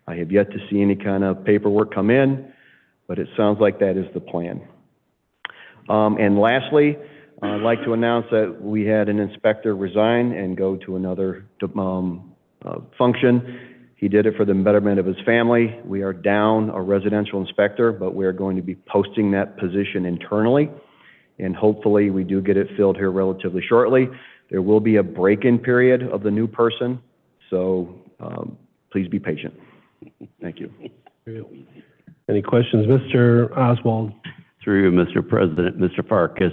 [SPEAKER 2] I have yet to see any kind of paperwork come in, but it sounds like that is the plan. And lastly, I'd like to announce that we had an inspector resign and go to another function. He did it for the betterment of his family. We are down a residential inspector, but we are going to be posting that position internally, and hopefully we do get it filled here relatively shortly. There will be a break-in period of the new person, so please be patient. Thank you.
[SPEAKER 1] Any questions? Mr. Oswald.
[SPEAKER 3] Through you, Mr. President, Mr. Farkas.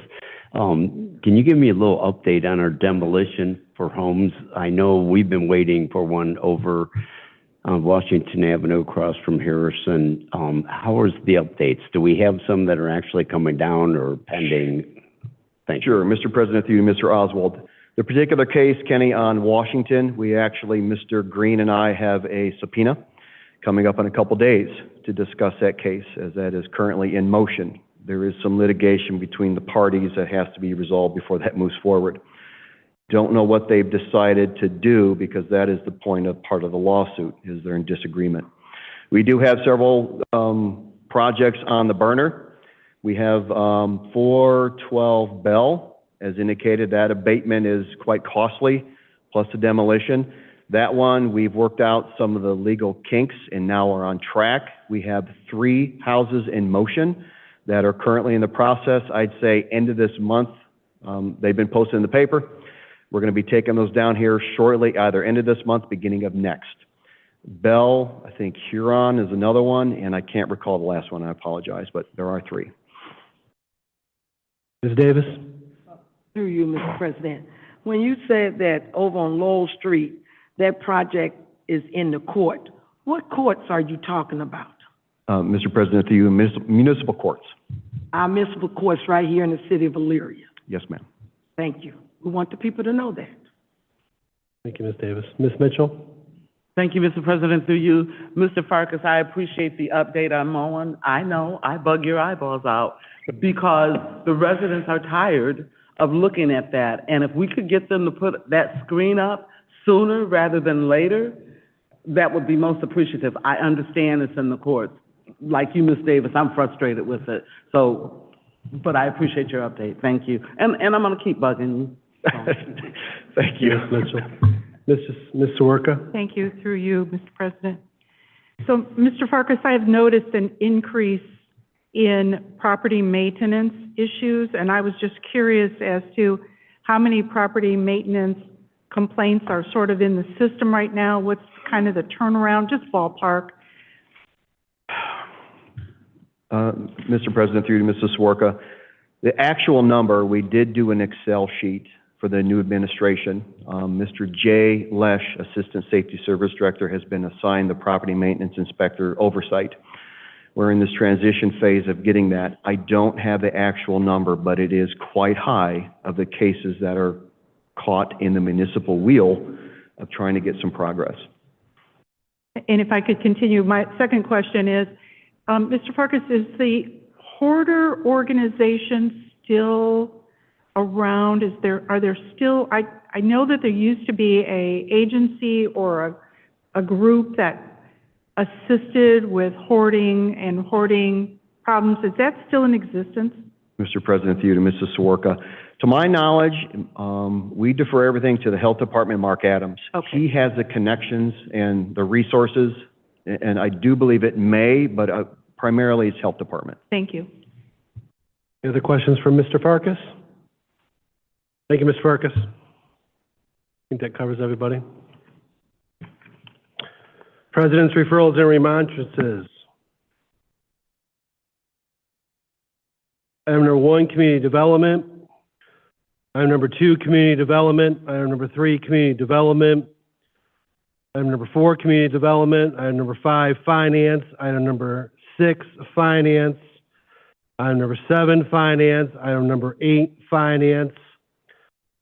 [SPEAKER 3] Can you give me a little update on our demolition for homes? I know we've been waiting for one over on Washington Avenue across from Harrison. How is the updates? Do we have some that are actually coming down or pending? Thank you.
[SPEAKER 2] Sure, Mr. President, through you, Mr. Oswald. The particular case, Kenny, on Washington, we actually, Mr. Green and I have a subpoena coming up in a couple days to discuss that case, as that is currently in motion. There is some litigation between the parties that has to be resolved before that moves forward. Don't know what they've decided to do, because that is the point of part of the lawsuit, is they're in disagreement. We do have several projects on the burner. We have 412 Bell, as indicated. That abatement is quite costly, plus the demolition. That one, we've worked out some of the legal kinks and now are on track. We have 3 houses in motion that are currently in the process. I'd say end of this month. They've been posted in the paper. We're going to be taking those down here shortly, either end of this month, beginning of next. Bell, I think Huron is another one, and I can't recall the last one. I apologize, but there are 3.
[SPEAKER 1] Ms. Davis?
[SPEAKER 19] Through you, Mr. President. When you said that over on Lowell Street, that project is in the court, what courts are you talking about?
[SPEAKER 2] Mr. President, through you, municipal courts.
[SPEAKER 19] Our municipal courts right here in the city of Elyria.
[SPEAKER 2] Yes, ma'am.
[SPEAKER 19] Thank you. We want the people to know that.
[SPEAKER 1] Thank you, Ms. Davis. Ms. Mitchell?
[SPEAKER 17] Thank you, Mr. President, through you. Mr. Farkas, I appreciate the update on Moen. I know, I bug your eyeballs out, because the residents are tired of looking at that. And if we could get them to put that screen up sooner rather than later, that would be most appreciative. I understand it's in the courts. Like you, Ms. Davis, I'm frustrated with it. So, but I appreciate your update. Thank you. And I'm going to keep bugging you.
[SPEAKER 2] Thank you.
[SPEAKER 1] Ms. Mitchell. Ms. Sawerka?
[SPEAKER 6] Thank you, through you, Mr. President. So, Mr. Farkas, I have noticed an increase in property maintenance issues, and I was just curious as to how many property maintenance complaints are sort of in the system right now. What's kind of the turnaround, just ballpark?
[SPEAKER 2] Mr. President, through you to Mrs. Sawerka, the actual number, we did do an Excel sheet for the new administration. Mr. Jay Lesh, Assistant Safety Service Director, has been assigned the Property Maintenance Inspector oversight. We're in this transition phase of getting that. I don't have the actual number, but it is quite high of the cases that are caught in the municipal wheel of trying to get some progress.
[SPEAKER 6] And if I could continue, my second question is, Mr. Farkas, is the hoarder organization still around? Are there still, I know that there used to be a agency or a group that assisted with hoarding and hoarding problems. Is that still in existence?
[SPEAKER 2] Mr. President, through you to Mrs. Sawerka. To my knowledge, we defer everything to the Health Department, Mark Adams.
[SPEAKER 6] Okay.
[SPEAKER 2] He has the connections and the resources, and I do believe it may, but primarily it's Health Department.
[SPEAKER 6] Thank you.
[SPEAKER 1] Any other questions from Mr. Farkas? Thank you, Mr. Farkas. I think that covers everybody. President's referrals and remonstrances. Item number 1, community development. Item number 2, community development. Item number 3, community development. Item number 4, community development. Item number 5, finance. Item number 6, finance. Item number 7, finance. Item number 8, finance.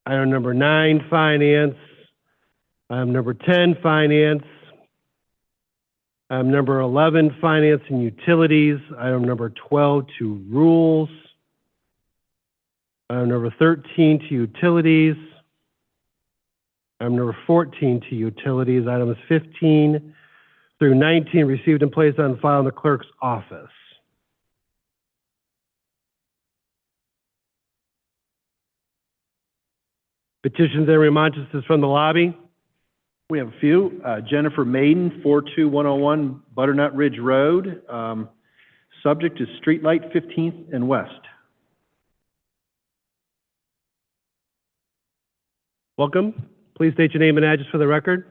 [SPEAKER 1] Item number 9, finance. Item number 10, Finance. Item number 11, Finance and Utilities. Item number 12, to Rules. Item number 13, to Utilities. Item number 14, to Utilities. Items 15 through 19, received and placed on file in the clerk's office. Petitions and remonstrances from the lobby.
[SPEAKER 2] We have a few. Jennifer Maiden, 42101 Butternut Ridge Road. Subject is streetlight 15th and West.
[SPEAKER 1] Welcome. Please state your name and address for the record.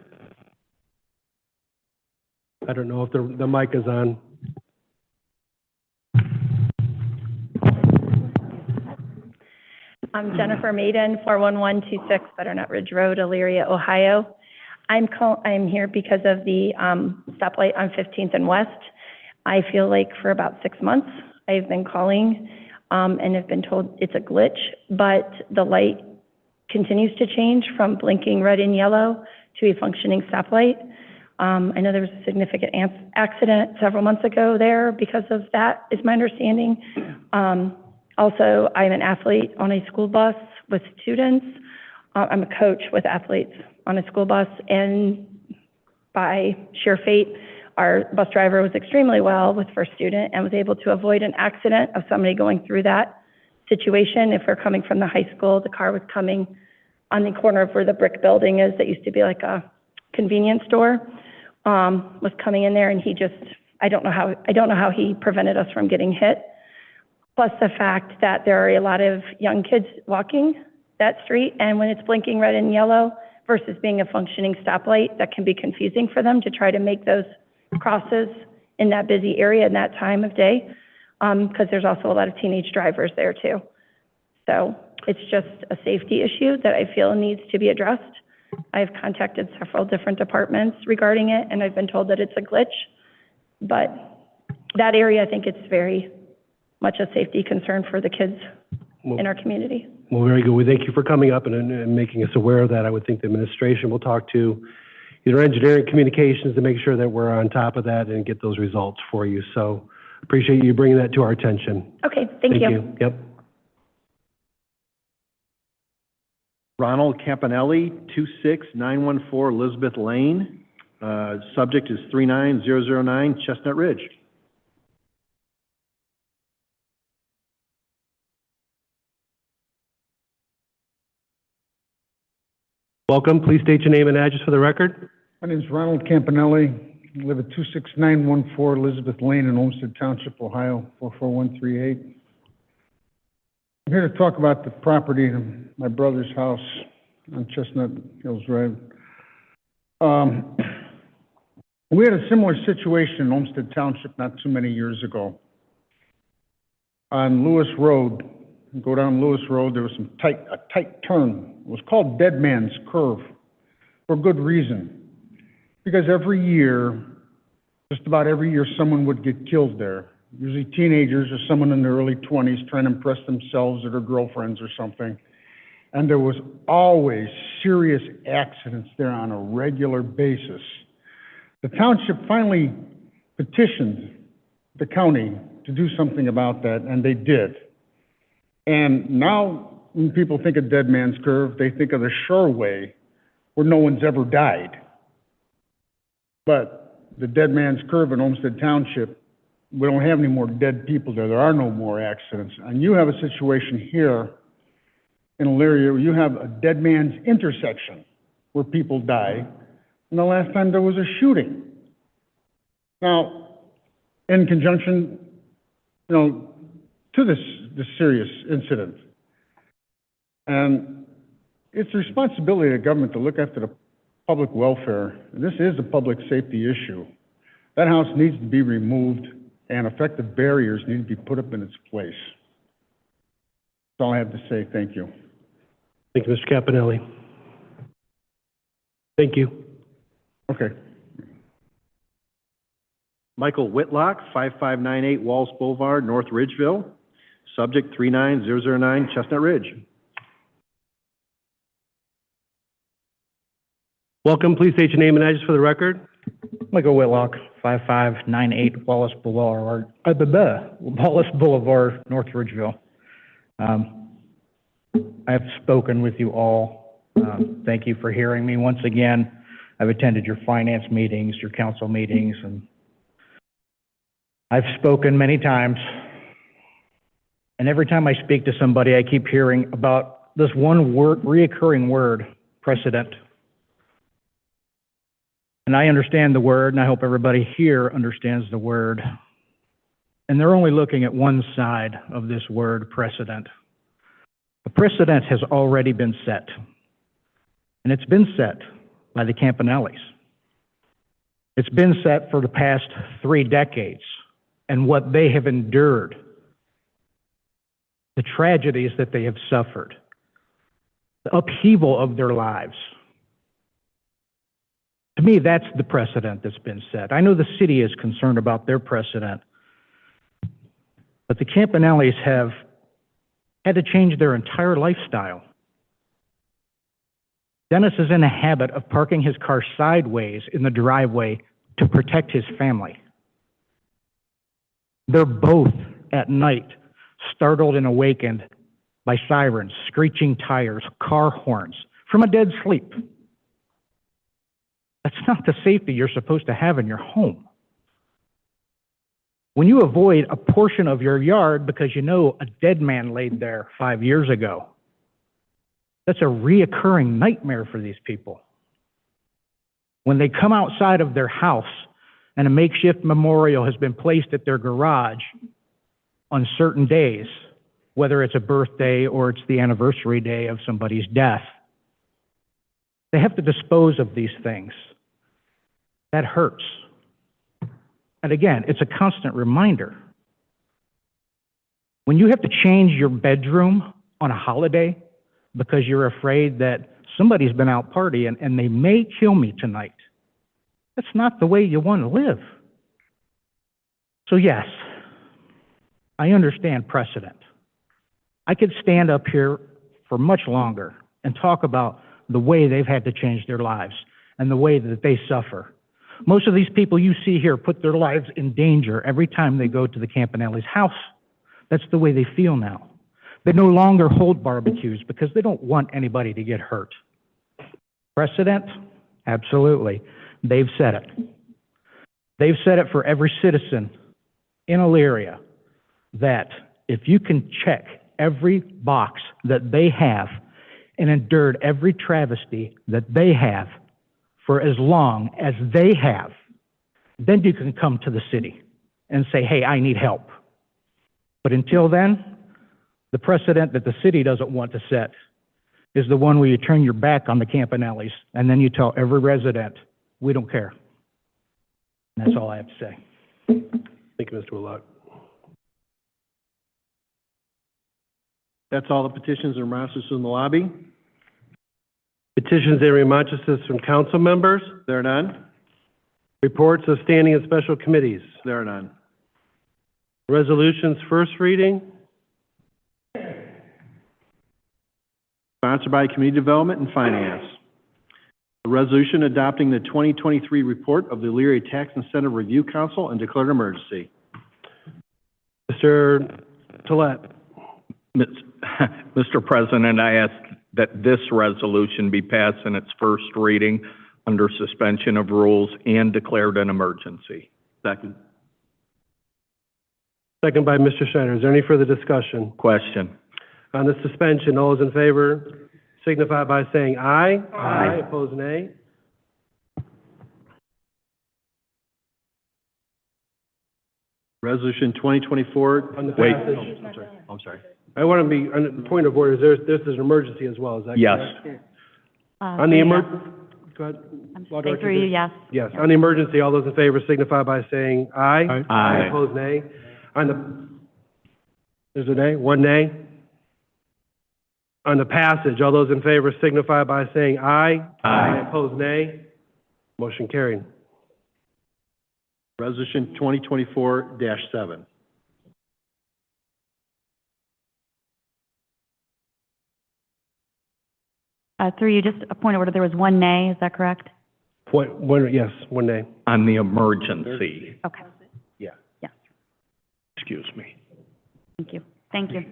[SPEAKER 1] I don't know if the mic is on.
[SPEAKER 21] I'm Jennifer Maiden, 41126 Butternut Ridge Road, Elyria, Ohio. I'm here because of the stoplight on 15th and West. I feel like for about 6 months, I've been calling and have been told it's a glitch, but the light continues to change from blinking red and yellow to a functioning stoplight. I know there was a significant accident several months ago there because of that, is my understanding. Also, I'm an athlete on a school bus with students. I'm a coach with athletes on a school bus, and by sheer fate, our bus driver was extremely well with first student and was able to avoid an accident of somebody going through that situation. If we're coming from the high school, the car was coming on the corner of where the brick building is that used to be like a convenience store, was coming in there, and he just, I don't know how he prevented us from getting hit. Plus the fact that there are a lot of young kids walking that street, and when it's blinking red and yellow versus being a functioning stoplight, that can be confusing for them to try to make those crosses in that busy area in that time of day, because there's also a lot of teenage drivers there too. So it's just a safety issue that I feel needs to be addressed. I've contacted several different departments regarding it, and I've been told that it's a glitch. But that area, I think it's very much a safety concern for the kids in our community.
[SPEAKER 1] Well, very good. We thank you for coming up and making us aware of that. I would think the administration will talk to either engineering communications to make sure that we're on top of that and get those results for you. So appreciate you bringing that to our attention.
[SPEAKER 21] Okay, thank you.
[SPEAKER 1] Yep.
[SPEAKER 2] Ronald Campanelli, 26914 Elizabeth Lane. Subject is 39009 Chestnut Ridge.
[SPEAKER 1] Welcome. Please state your name and address for the record.
[SPEAKER 12] My name is Ronald Campanelli. I live at 26914 Elizabeth Lane in Olmsted Township, Ohio, 44138. I'm here to talk about the property in my brother's house on Chestnut Hills Drive. We had a similar situation in Olmsted Township not too many years ago. On Lewis Road, go down Lewis Road, there was a tight turn. It was called Dead Man's Curve for good reason. Because every year, just about every year, someone would get killed there. Usually teenagers or someone in their early 20s trying to impress themselves or their girlfriends or something. And there was always serious accidents there on a regular basis. The township finally petitioned the county to do something about that, and they did. And now when people think of Dead Man's Curve, they think of the Shoreway where no one's ever died. But the Dead Man's Curve in Olmsted Township, we don't have any more dead people there. There are no more accidents. And you have a situation here in Elyria where you have a dead man's intersection where people die. And the last time there was a shooting. Now, in conjunction, to this serious incident. And it's the responsibility of the government to look after the public welfare. This is a public safety issue. That house needs to be removed and effective barriers need to be put up in its place. That's all I have to say. Thank you.
[SPEAKER 1] Thank you, Mr. Campanelli. Thank you.
[SPEAKER 12] Okay.
[SPEAKER 2] Michael Whitlock, 5598 Walls Boulevard, North Ridgeville. Subject 39009 Chestnut Ridge.
[SPEAKER 1] Welcome. Please state your name and address for the record.
[SPEAKER 4] Michael Whitlock, 5598 Wallace Boulevard, Wallace Boulevard, North Ridgeville. I have spoken with you all. Thank you for hearing me once again. I've attended your finance meetings, your council meetings, and I've spoken many times. And every time I speak to somebody, I keep hearing about this one word, reoccurring word, precedent. And I understand the word, and I hope everybody here understands the word. And they're only looking at one side of this word, precedent. The precedent has already been set. And it's been set by the Campanellis. It's been set for the past 3 decades, and what they have endured, the tragedies that they have suffered, the upheaval of their lives. To me, that's the precedent that's been set. I know the city is concerned about their precedent, but the Campanellis have had to change their entire lifestyle. Dennis is in a habit of parking his car sideways in the driveway to protect his family. They're both at night startled and awakened by sirens, screeching tires, car horns from a dead sleep. That's not the safety you're supposed to have in your home. When you avoid a portion of your yard because you know a dead man laid there 5 years ago, that's a reoccurring nightmare for these people. When they come outside of their house and a makeshift memorial has been placed at their garage on certain days, whether it's a birthday or it's the anniversary day of somebody's death, they have to dispose of these things. That hurts. And again, it's a constant reminder. When you have to change your bedroom on a holiday because you're afraid that somebody's been out partying and they may kill me tonight, that's not the way you want to live. So yes, I understand precedent. I could stand up here for much longer and talk about the way they've had to change their lives and the way that they suffer. Most of these people you see here put their lives in danger every time they go to the Campanelli's house. That's the way they feel now. They no longer hold barbecues because they don't want anybody to get hurt. Precedent? Absolutely. They've set it. They've set it for every citizen in Elyria that if you can check every box that they have and endured every travesty that they have for as long as they have, then you can come to the city and say, hey, I need help. But until then, the precedent that the city doesn't want to set is the one where you turn your back on the Campanellis and then you tell every resident, we don't care. And that's all I have to say.
[SPEAKER 1] Thank you, Mr. Willock.
[SPEAKER 2] That's all the petitions and remonstrances in the lobby.
[SPEAKER 1] Petitions and remonstrances from council members.
[SPEAKER 2] There are none.
[SPEAKER 1] Reports of standing and special committees.
[SPEAKER 2] There are none.
[SPEAKER 1] Resolutions first reading.
[SPEAKER 2] Sponsored by Community Development and Finance. A resolution adopting the 2023 report of the Elyria Tax Incentive Review Council and declared emergency.
[SPEAKER 1] Mr. Tolet.
[SPEAKER 11] Mr. President, I ask that this resolution be passed in its first reading under suspension of rules and declared an emergency.
[SPEAKER 2] Second.
[SPEAKER 1] Second by Mr. Schneider. Is there any further discussion?
[SPEAKER 11] Question.
[SPEAKER 1] On the suspension, all those in favor signify by saying aye. Aye. Opposed, nay.
[SPEAKER 2] Resolution 2024.
[SPEAKER 1] On the
[SPEAKER 2] Wait.
[SPEAKER 1] passage.
[SPEAKER 2] I'm sorry.
[SPEAKER 1] I want to be, on the point of order, this is an emergency as well, is that
[SPEAKER 11] Yes.
[SPEAKER 1] correct? On the go ahead. Law
[SPEAKER 7] Say
[SPEAKER 1] Director.
[SPEAKER 7] through you, yes.
[SPEAKER 1] Yes, on the emergency, all those in favor signify by saying aye.
[SPEAKER 11] Aye.
[SPEAKER 1] Opposed, nay. On the, there's a nay, one nay. On the passage, all those in favor signify by saying aye.
[SPEAKER 11] Aye.
[SPEAKER 1] Opposed, nay. Motion carried.
[SPEAKER 2] Resolution 2024-7.
[SPEAKER 7] Through you, just a point of order, there was one nay, is that correct?
[SPEAKER 1] Yes, one nay.
[SPEAKER 11] on the emergency.
[SPEAKER 7] Okay.
[SPEAKER 11] Yeah.
[SPEAKER 7] Yeah.
[SPEAKER 11] Excuse me.
[SPEAKER 7] Thank you. Thank you.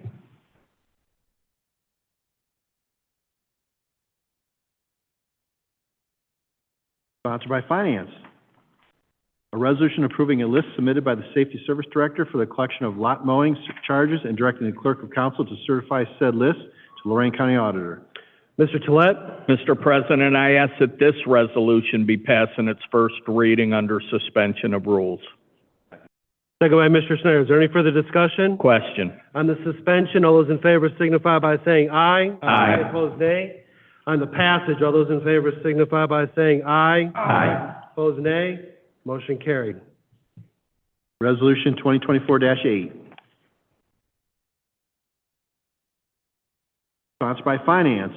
[SPEAKER 2] Sponsored by Finance. A resolution approving a list submitted by the Safety Service Director for the collection of lot mowing charges and directing the Clerk of Council to certify said list to Lorraine County Auditor.
[SPEAKER 1] Mr. Tolet.
[SPEAKER 11] Mr. President, I ask that this resolution be passed in its first reading under suspension of rules.
[SPEAKER 1] Second by Mr. Snyder. Is there any further discussion?
[SPEAKER 11] Question.
[SPEAKER 1] On the suspension, all those in favor signify by saying aye.
[SPEAKER 11] Aye.
[SPEAKER 1] Opposed, nay. On the passage, all those in favor signify by saying aye.
[SPEAKER 11] Aye.
[SPEAKER 1] Opposed, nay. Motion carried.
[SPEAKER 2] Resolution 2024-8. Sponsored by Finance.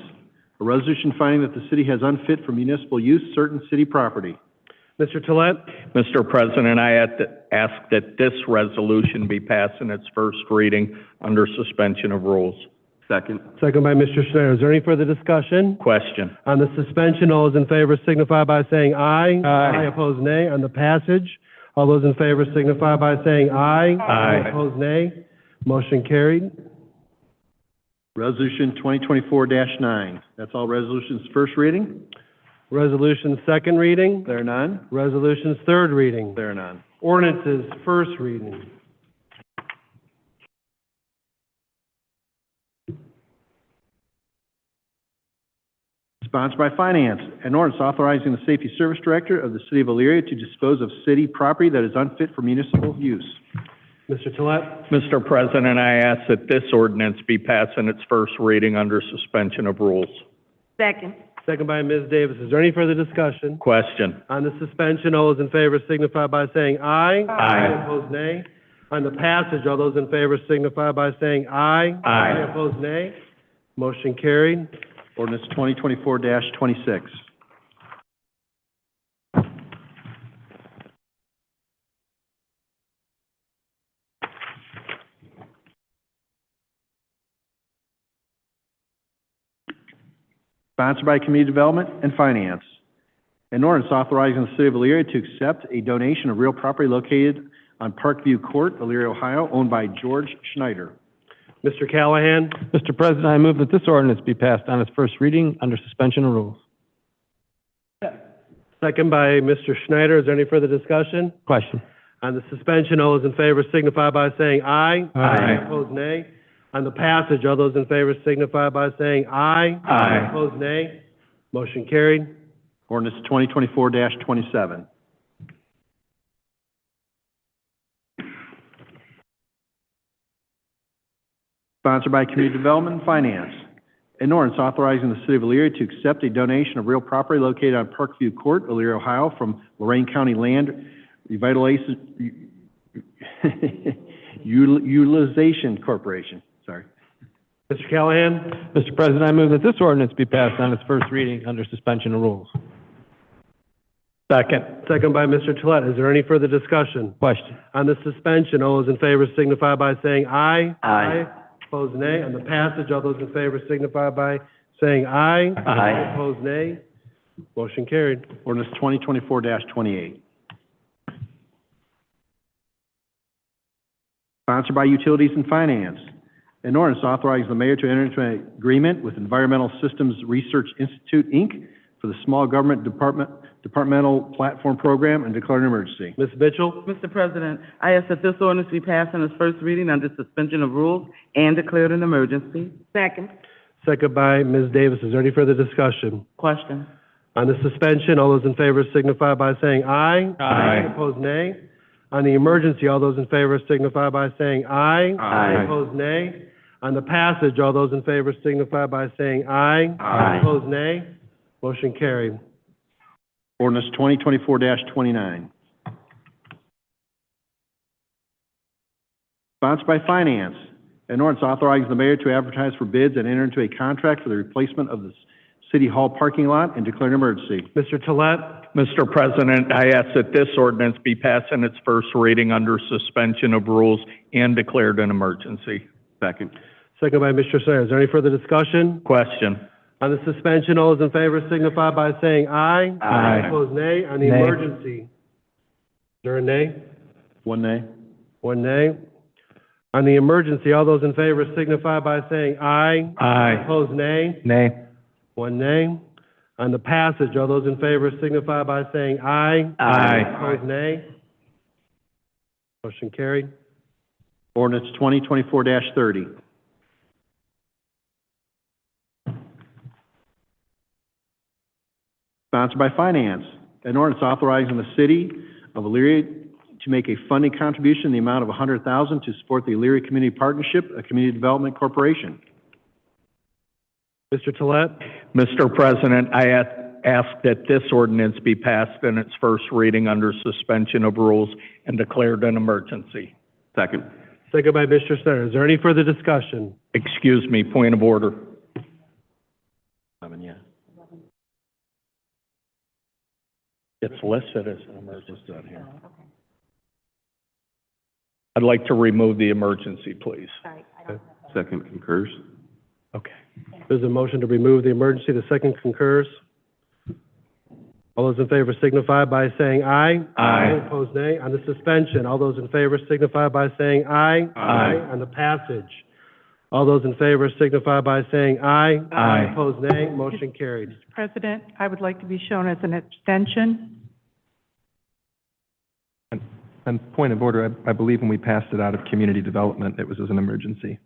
[SPEAKER 2] A resolution finding that the city has unfit for municipal use certain city property.
[SPEAKER 1] Mr. Tolet.
[SPEAKER 11] Mr. President, I ask that this resolution be passed in its first reading under suspension of rules.
[SPEAKER 16] Second.
[SPEAKER 1] Second by Mr. Snyder. Is there any further discussion?
[SPEAKER 11] Question.
[SPEAKER 1] On the suspension, all those in favor signify by saying aye.
[SPEAKER 11] Aye.
[SPEAKER 1] Opposed, nay. On the passage, all those in favor signify by saying aye.
[SPEAKER 11] Aye.
[SPEAKER 1] Opposed, nay. Motion carried.
[SPEAKER 2] Resolution 2024-9. That's all resolutions first reading.
[SPEAKER 1] Resolution second reading.
[SPEAKER 2] There are none.
[SPEAKER 1] Resolutions third reading.
[SPEAKER 2] There are none.
[SPEAKER 1] Ordinances first reading.
[SPEAKER 2] Sponsored by Finance. An ordinance authorizing the Safety Service Director of the City of Elyria to dispose of city property that is unfit for municipal use.
[SPEAKER 1] Mr. Tolet.
[SPEAKER 11] Mr. President, I ask that this ordinance be passed in its first reading under suspension of rules.
[SPEAKER 15] Second.
[SPEAKER 1] Second by Ms. Davis. Is there any further discussion?
[SPEAKER 11] Question.
[SPEAKER 1] On the suspension, all those in favor signify by saying aye.
[SPEAKER 11] Aye.
[SPEAKER 1] Opposed, nay. On the passage, all those in favor signify by saying aye.
[SPEAKER 11] Aye.
[SPEAKER 1] Opposed, nay. Motion carried.
[SPEAKER 2] Ordinance 2024-26. Sponsored by Community Development and Finance. An ordinance authorizing the City of Elyria to accept a donation of real property located on Parkview Court, Elyria, Ohio, owned by George Schneider.
[SPEAKER 1] Mr. Callahan.
[SPEAKER 5] Mr. President, I move that this ordinance be passed on its first reading under suspension of rules.
[SPEAKER 1] Second by Mr. Schneider. Is there any further discussion?
[SPEAKER 5] Question.
[SPEAKER 1] On the suspension, all those in favor signify by saying aye.
[SPEAKER 5] Aye.
[SPEAKER 1] Opposed, nay. On the passage, all those in favor signify by saying aye.
[SPEAKER 11] Aye.
[SPEAKER 1] Opposed, nay. Motion carried.
[SPEAKER 2] Ordinance 2024-27. Sponsored by Community Development and Finance. An ordinance authorizing the City of Elyria to accept a donation of real property located on Parkview Court, Elyria, Ohio, from Lorraine County Land Revitalization Utilization Corporation. Sorry.
[SPEAKER 1] Mr. Callahan.
[SPEAKER 5] Mr. President, I move that this ordinance be passed on its first reading under suspension of rules.
[SPEAKER 11] Second.
[SPEAKER 1] Second by Mr. Tolet. Is there any further discussion?
[SPEAKER 5] Question.
[SPEAKER 1] On the suspension, all those in favor signify by saying aye.
[SPEAKER 11] Aye.
[SPEAKER 1] Opposed, nay. On the passage, all those in favor signify by saying aye.
[SPEAKER 11] Aye.
[SPEAKER 1] Opposed, nay. Motion carried.
[SPEAKER 2] Ordinance 2024-28. Sponsored by Utilities and Finance. An ordinance authorizing the mayor to enter into an agreement with Environmental Systems Research Institute, Inc. for the Small Government Departmental Platform Program and declare an emergency.
[SPEAKER 1] Ms. Mitchell.
[SPEAKER 17] Mr. President, I ask that this ordinance be passed on its first reading under suspension of rules and declared an emergency.
[SPEAKER 15] Second.
[SPEAKER 1] Second by Ms. Davis. Is there any further discussion?
[SPEAKER 17] Question.
[SPEAKER 1] On the suspension, all those in favor signify by saying aye.
[SPEAKER 11] Aye.
[SPEAKER 1] Opposed, nay. On the emergency, all those in favor signify by saying aye.
[SPEAKER 11] Aye.
[SPEAKER 1] Opposed, nay. On the passage, all those in favor signify by saying aye.
[SPEAKER 11] Aye.
[SPEAKER 1] Opposed, nay. Motion carried.
[SPEAKER 2] Ordinance 2024-29. Sponsored by Finance. An ordinance authorizing the mayor to advertise for bids and enter into a contract for the replacement of the City Hall parking lot and declare an emergency.
[SPEAKER 1] Mr. Tolet.
[SPEAKER 11] Mr. President, I ask that this ordinance be passed in its first reading under suspension of rules and declared an emergency.
[SPEAKER 2] Second.
[SPEAKER 1] Second by Mr. Snyder. Is there any further discussion?
[SPEAKER 11] Question.
[SPEAKER 1] On the suspension, all those in favor signify by saying aye.
[SPEAKER 11] Aye.
[SPEAKER 1] Opposed, nay. On the
[SPEAKER 5] Nay.
[SPEAKER 1] emergency, is there a nay?
[SPEAKER 2] One nay.
[SPEAKER 1] One nay. On the emergency, all those in favor signify by saying aye.
[SPEAKER 11] Aye.
[SPEAKER 1] Opposed, nay.
[SPEAKER 5] Nay.
[SPEAKER 1] One nay. On the passage, all those in favor signify by saying aye.
[SPEAKER 11] Aye.
[SPEAKER 1] Opposed, nay. Motion carried.
[SPEAKER 2] Ordinance 2024-30. Sponsored by Finance. An ordinance authorizing the city of Elyria to make a funding contribution in the amount of $100,000 to support the Elyria Community Partnership, a community development corporation.
[SPEAKER 1] Mr. Tolet.
[SPEAKER 11] Mr. President, I ask that this ordinance be passed in its first reading under suspension of rules and declared an emergency.
[SPEAKER 16] Second.
[SPEAKER 1] Second by Mr. Snyder. Is there any further discussion?
[SPEAKER 11] Excuse me, point of order.
[SPEAKER 2] Yeah.
[SPEAKER 11] It's listed as an emergency on here. I'd like to remove the emergency, please.
[SPEAKER 16] Second concurs.
[SPEAKER 11] Okay.
[SPEAKER 1] There's a motion to remove the emergency. The second concurs. All those in favor signify by saying aye.
[SPEAKER 11] Aye.
[SPEAKER 1] Opposed, nay. On the suspension, all those in favor signify by saying aye.
[SPEAKER 11] Aye.
[SPEAKER 1] On the passage, all those in favor signify by saying aye.
[SPEAKER 11] Aye.
[SPEAKER 1] Opposed, nay. Motion carried.
[SPEAKER 6] President, I would like to be shown as an abstention.
[SPEAKER 18] And point of order, I believe when we passed it out of community development, it was as an emergency.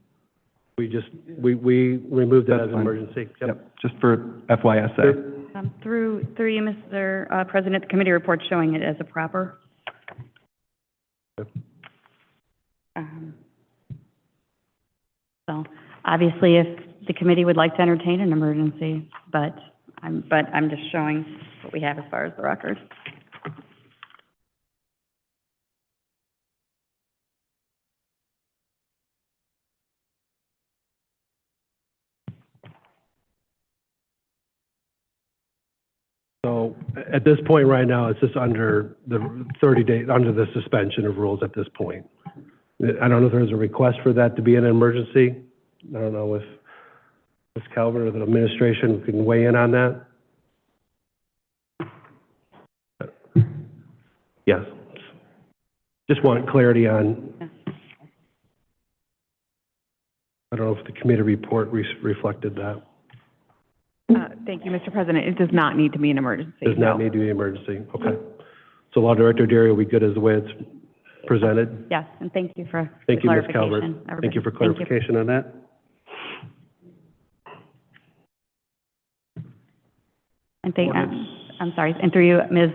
[SPEAKER 1] We removed it
[SPEAKER 18] That's
[SPEAKER 1] as an
[SPEAKER 18] fine.
[SPEAKER 1] emergency.
[SPEAKER 18] Yep, just for FYSA.
[SPEAKER 7] Through you, Mr. President, the committee report's showing it as a proper. So obviously, if the committee would like to entertain an emergency, but I'm just showing what we have as far as the record.
[SPEAKER 1] So at this point right now, it's just under the 30-day, under the suspension of rules at this point. I don't know if there's a request for that to be an emergency. I don't know if Ms. Calvert or the administration can weigh in on that. Yes. Just want clarity on, I don't know if the committee report reflected that.
[SPEAKER 8] Thank you, Mr. President. It does not need to be an emergency.
[SPEAKER 1] Does not need to be an emergency. Okay. So Law Director Derry, are we good as the way it's presented?
[SPEAKER 7] Yes, and thank you for
[SPEAKER 1] Thank
[SPEAKER 7] the
[SPEAKER 1] you, Ms. Calvert.
[SPEAKER 7] clarification, everybody.
[SPEAKER 1] Thank you for
[SPEAKER 7] Thank you.
[SPEAKER 1] clarification on that.
[SPEAKER 7] And I'm sorry, and through you, Ms.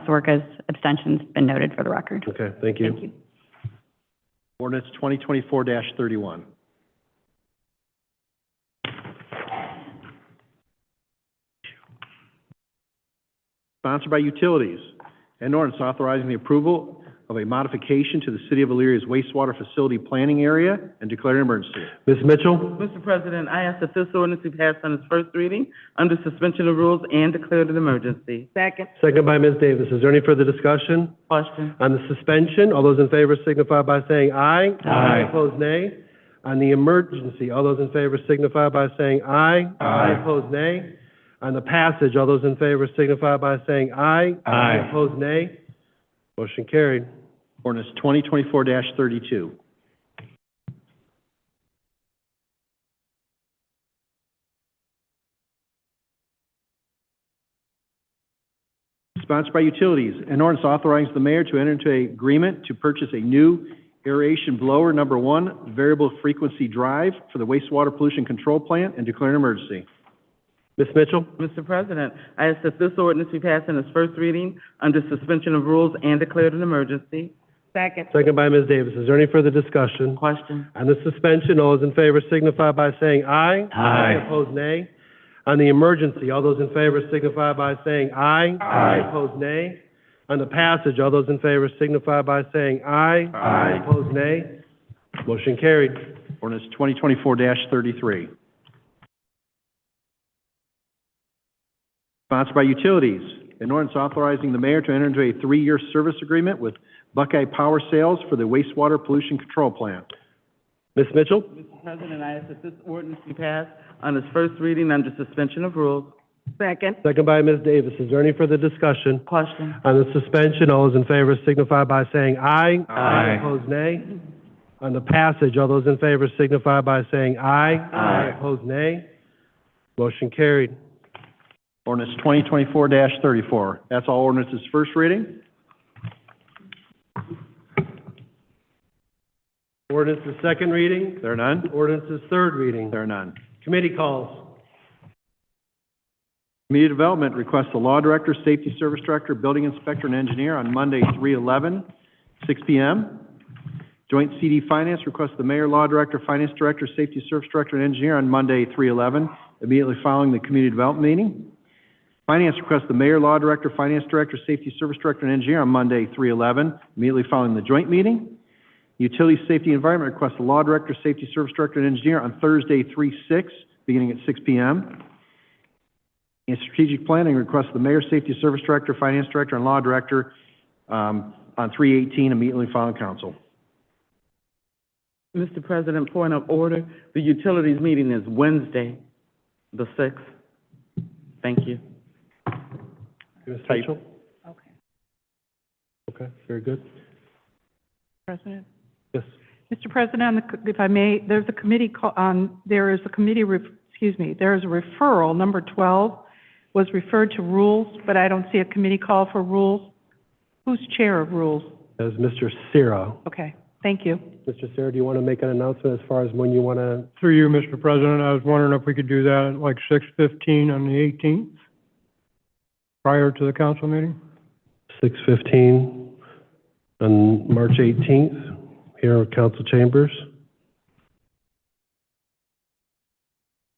[SPEAKER 7] Soroka's abstention's been noted for the record.
[SPEAKER 1] Okay, thank you.
[SPEAKER 7] Thank you.
[SPEAKER 2] Ordinance 2024-31. Sponsored by Utilities. An ordinance authorizing the approval of a modification to the City of Illyria's wastewater facility planning area and declaring an emergency.
[SPEAKER 1] Ms. Mitchell?
[SPEAKER 17] Mr. President, I ask that this ordinance be passed on its first reading under suspension of rules and declared an emergency.
[SPEAKER 19] Second.
[SPEAKER 1] Second by Ms. Davis. Is there any further discussion?
[SPEAKER 17] Question.
[SPEAKER 1] On the suspension, all those in favor signify by saying aye.
[SPEAKER 11] Aye.
[SPEAKER 1] Opposed, nay. On the emergency, all those in favor signify by saying aye.
[SPEAKER 11] Aye.
[SPEAKER 1] Opposed, nay. On the passage, all those in favor signify by saying aye.
[SPEAKER 11] Aye.
[SPEAKER 1] Opposed, nay. Motion carried.
[SPEAKER 2] Ordinance 2024-32. Sponsored by Utilities. An ordinance authorizing the mayor to enter into an agreement to purchase a new aeration blower number 1 variable frequency drive for the wastewater pollution control plant and declare an emergency.
[SPEAKER 1] Ms. Mitchell?
[SPEAKER 17] Mr. President, I ask that this ordinance be passed in its first reading under suspension of rules and declared an emergency.
[SPEAKER 19] Second.
[SPEAKER 1] Second by Ms. Davis. Is there any further discussion?
[SPEAKER 17] Question.
[SPEAKER 1] On the suspension, all those in favor signify by saying aye.
[SPEAKER 11] Aye.
[SPEAKER 1] Opposed, nay. On the emergency, all those in favor signify by saying aye.
[SPEAKER 11] Aye.
[SPEAKER 1] Opposed, nay. On the passage, all those in favor signify by saying aye.
[SPEAKER 11] Aye.
[SPEAKER 1] Opposed, nay. Motion carried.
[SPEAKER 2] Ordinance 2024-33. Sponsored by Utilities. An ordinance authorizing the mayor to enter into a 3-year service agreement with Buckeye Power Sales for the wastewater pollution control plant.
[SPEAKER 1] Ms. Mitchell?
[SPEAKER 17] Mr. President, I ask that this ordinance be passed on its first reading under suspension of rules.
[SPEAKER 19] Second.
[SPEAKER 1] Second by Ms. Davis. Is there any further discussion?
[SPEAKER 17] Question.
[SPEAKER 1] On the suspension, all those in favor signify by saying aye.
[SPEAKER 18] Aye.
[SPEAKER 1] Opposed, nay. On the passage, all those in favor signify by saying aye.
[SPEAKER 2] Aye.
[SPEAKER 1] Opposed, nay. Motion carried.
[SPEAKER 2] Ordinance 2024-34. That's all ordinances first reading.
[SPEAKER 1] Ordinance is second reading.
[SPEAKER 2] There are none?
[SPEAKER 1] Ordinance is third reading.
[SPEAKER 2] There are none.
[SPEAKER 1] Committee calls.
[SPEAKER 2] Community Development requests the Law Director, Safety Service Director, Building Inspector, and Engineer on Monday, 3/11, 6 p.m. Joint CD Finance requests the Mayor, Law Director, Finance Director, Safety Service Director, and Engineer on Monday, 3/11, immediately following the Community Development meeting. Finance requests the Mayor, Law Director, Finance Director, Safety Service Director, and Engineer on Monday, 3/11, immediately following the joint meeting. Utility Safety Environment requests the Law Director, Safety Service Director, and Engineer on Thursday, 3/6, beginning at 6 p.m. And Strategic Planning requests the Mayor, Safety Service Director, Finance Director, and Law Director on 3/18, immediately following council.
[SPEAKER 17] Mr. President, point of order. The utilities meeting is Wednesday, the 6th. Thank you.
[SPEAKER 1] Ms. Mitchell? Okay, very good.
[SPEAKER 6] President?
[SPEAKER 1] Yes.
[SPEAKER 6] Mr. President, if I may, there's a committee there is a referral, number 12, was referred to rules, but I don't see a committee call for rules. Who's chair of rules?
[SPEAKER 1] As Mr. Cira.
[SPEAKER 6] Okay, thank you.
[SPEAKER 1] Mr. Cira, do you want to make an announcement as far as when you want to?
[SPEAKER 20] Through you, Mr. President, I was wondering if we could do that at like 6:15 on the 18th, prior to the council meeting?
[SPEAKER 1] 6:15 on March 18th, here at council chambers.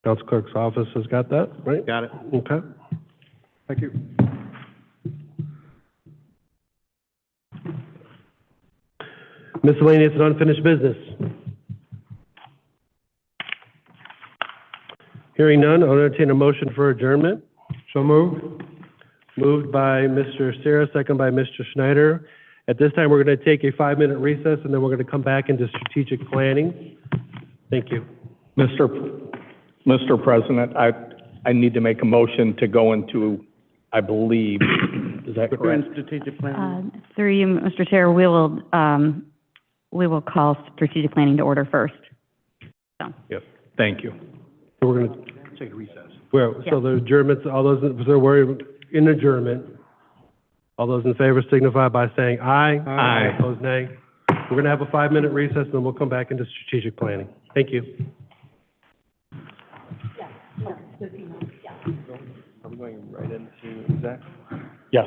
[SPEAKER 1] Council clerk's office has got that, right?
[SPEAKER 2] Got it.
[SPEAKER 1] Okay.
[SPEAKER 2] Thank you.
[SPEAKER 1] Miscellaneous and unfinished business. Hearing none, I'll entertain a motion for adjournment.
[SPEAKER 20] So moved.
[SPEAKER 1] Moved by Mr. Cira, second by Mr. Schneider. At this time, we're going to take a 5-minute recess, and then we're going to come back into strategic planning. Thank you.
[SPEAKER 11] Mr. President, I need to make a motion to go into, I believe, is that
[SPEAKER 17] We're in
[SPEAKER 11] correct?
[SPEAKER 17] strategic planning.
[SPEAKER 7] Through you, Mr. Chair, we will call strategic planning to order first. So.
[SPEAKER 11] Yes, thank you.
[SPEAKER 1] So we're going to,
[SPEAKER 2] Take a recess.
[SPEAKER 1] so the adjournments, all those, so we're in adjournment. All those in favor signify by saying aye.
[SPEAKER 11] Aye.
[SPEAKER 1] Opposed, nay. We're going to have a 5-minute recess, and then we'll come back into strategic planning. Thank you.
[SPEAKER 18] Are we going right into exec?
[SPEAKER 11] Yes.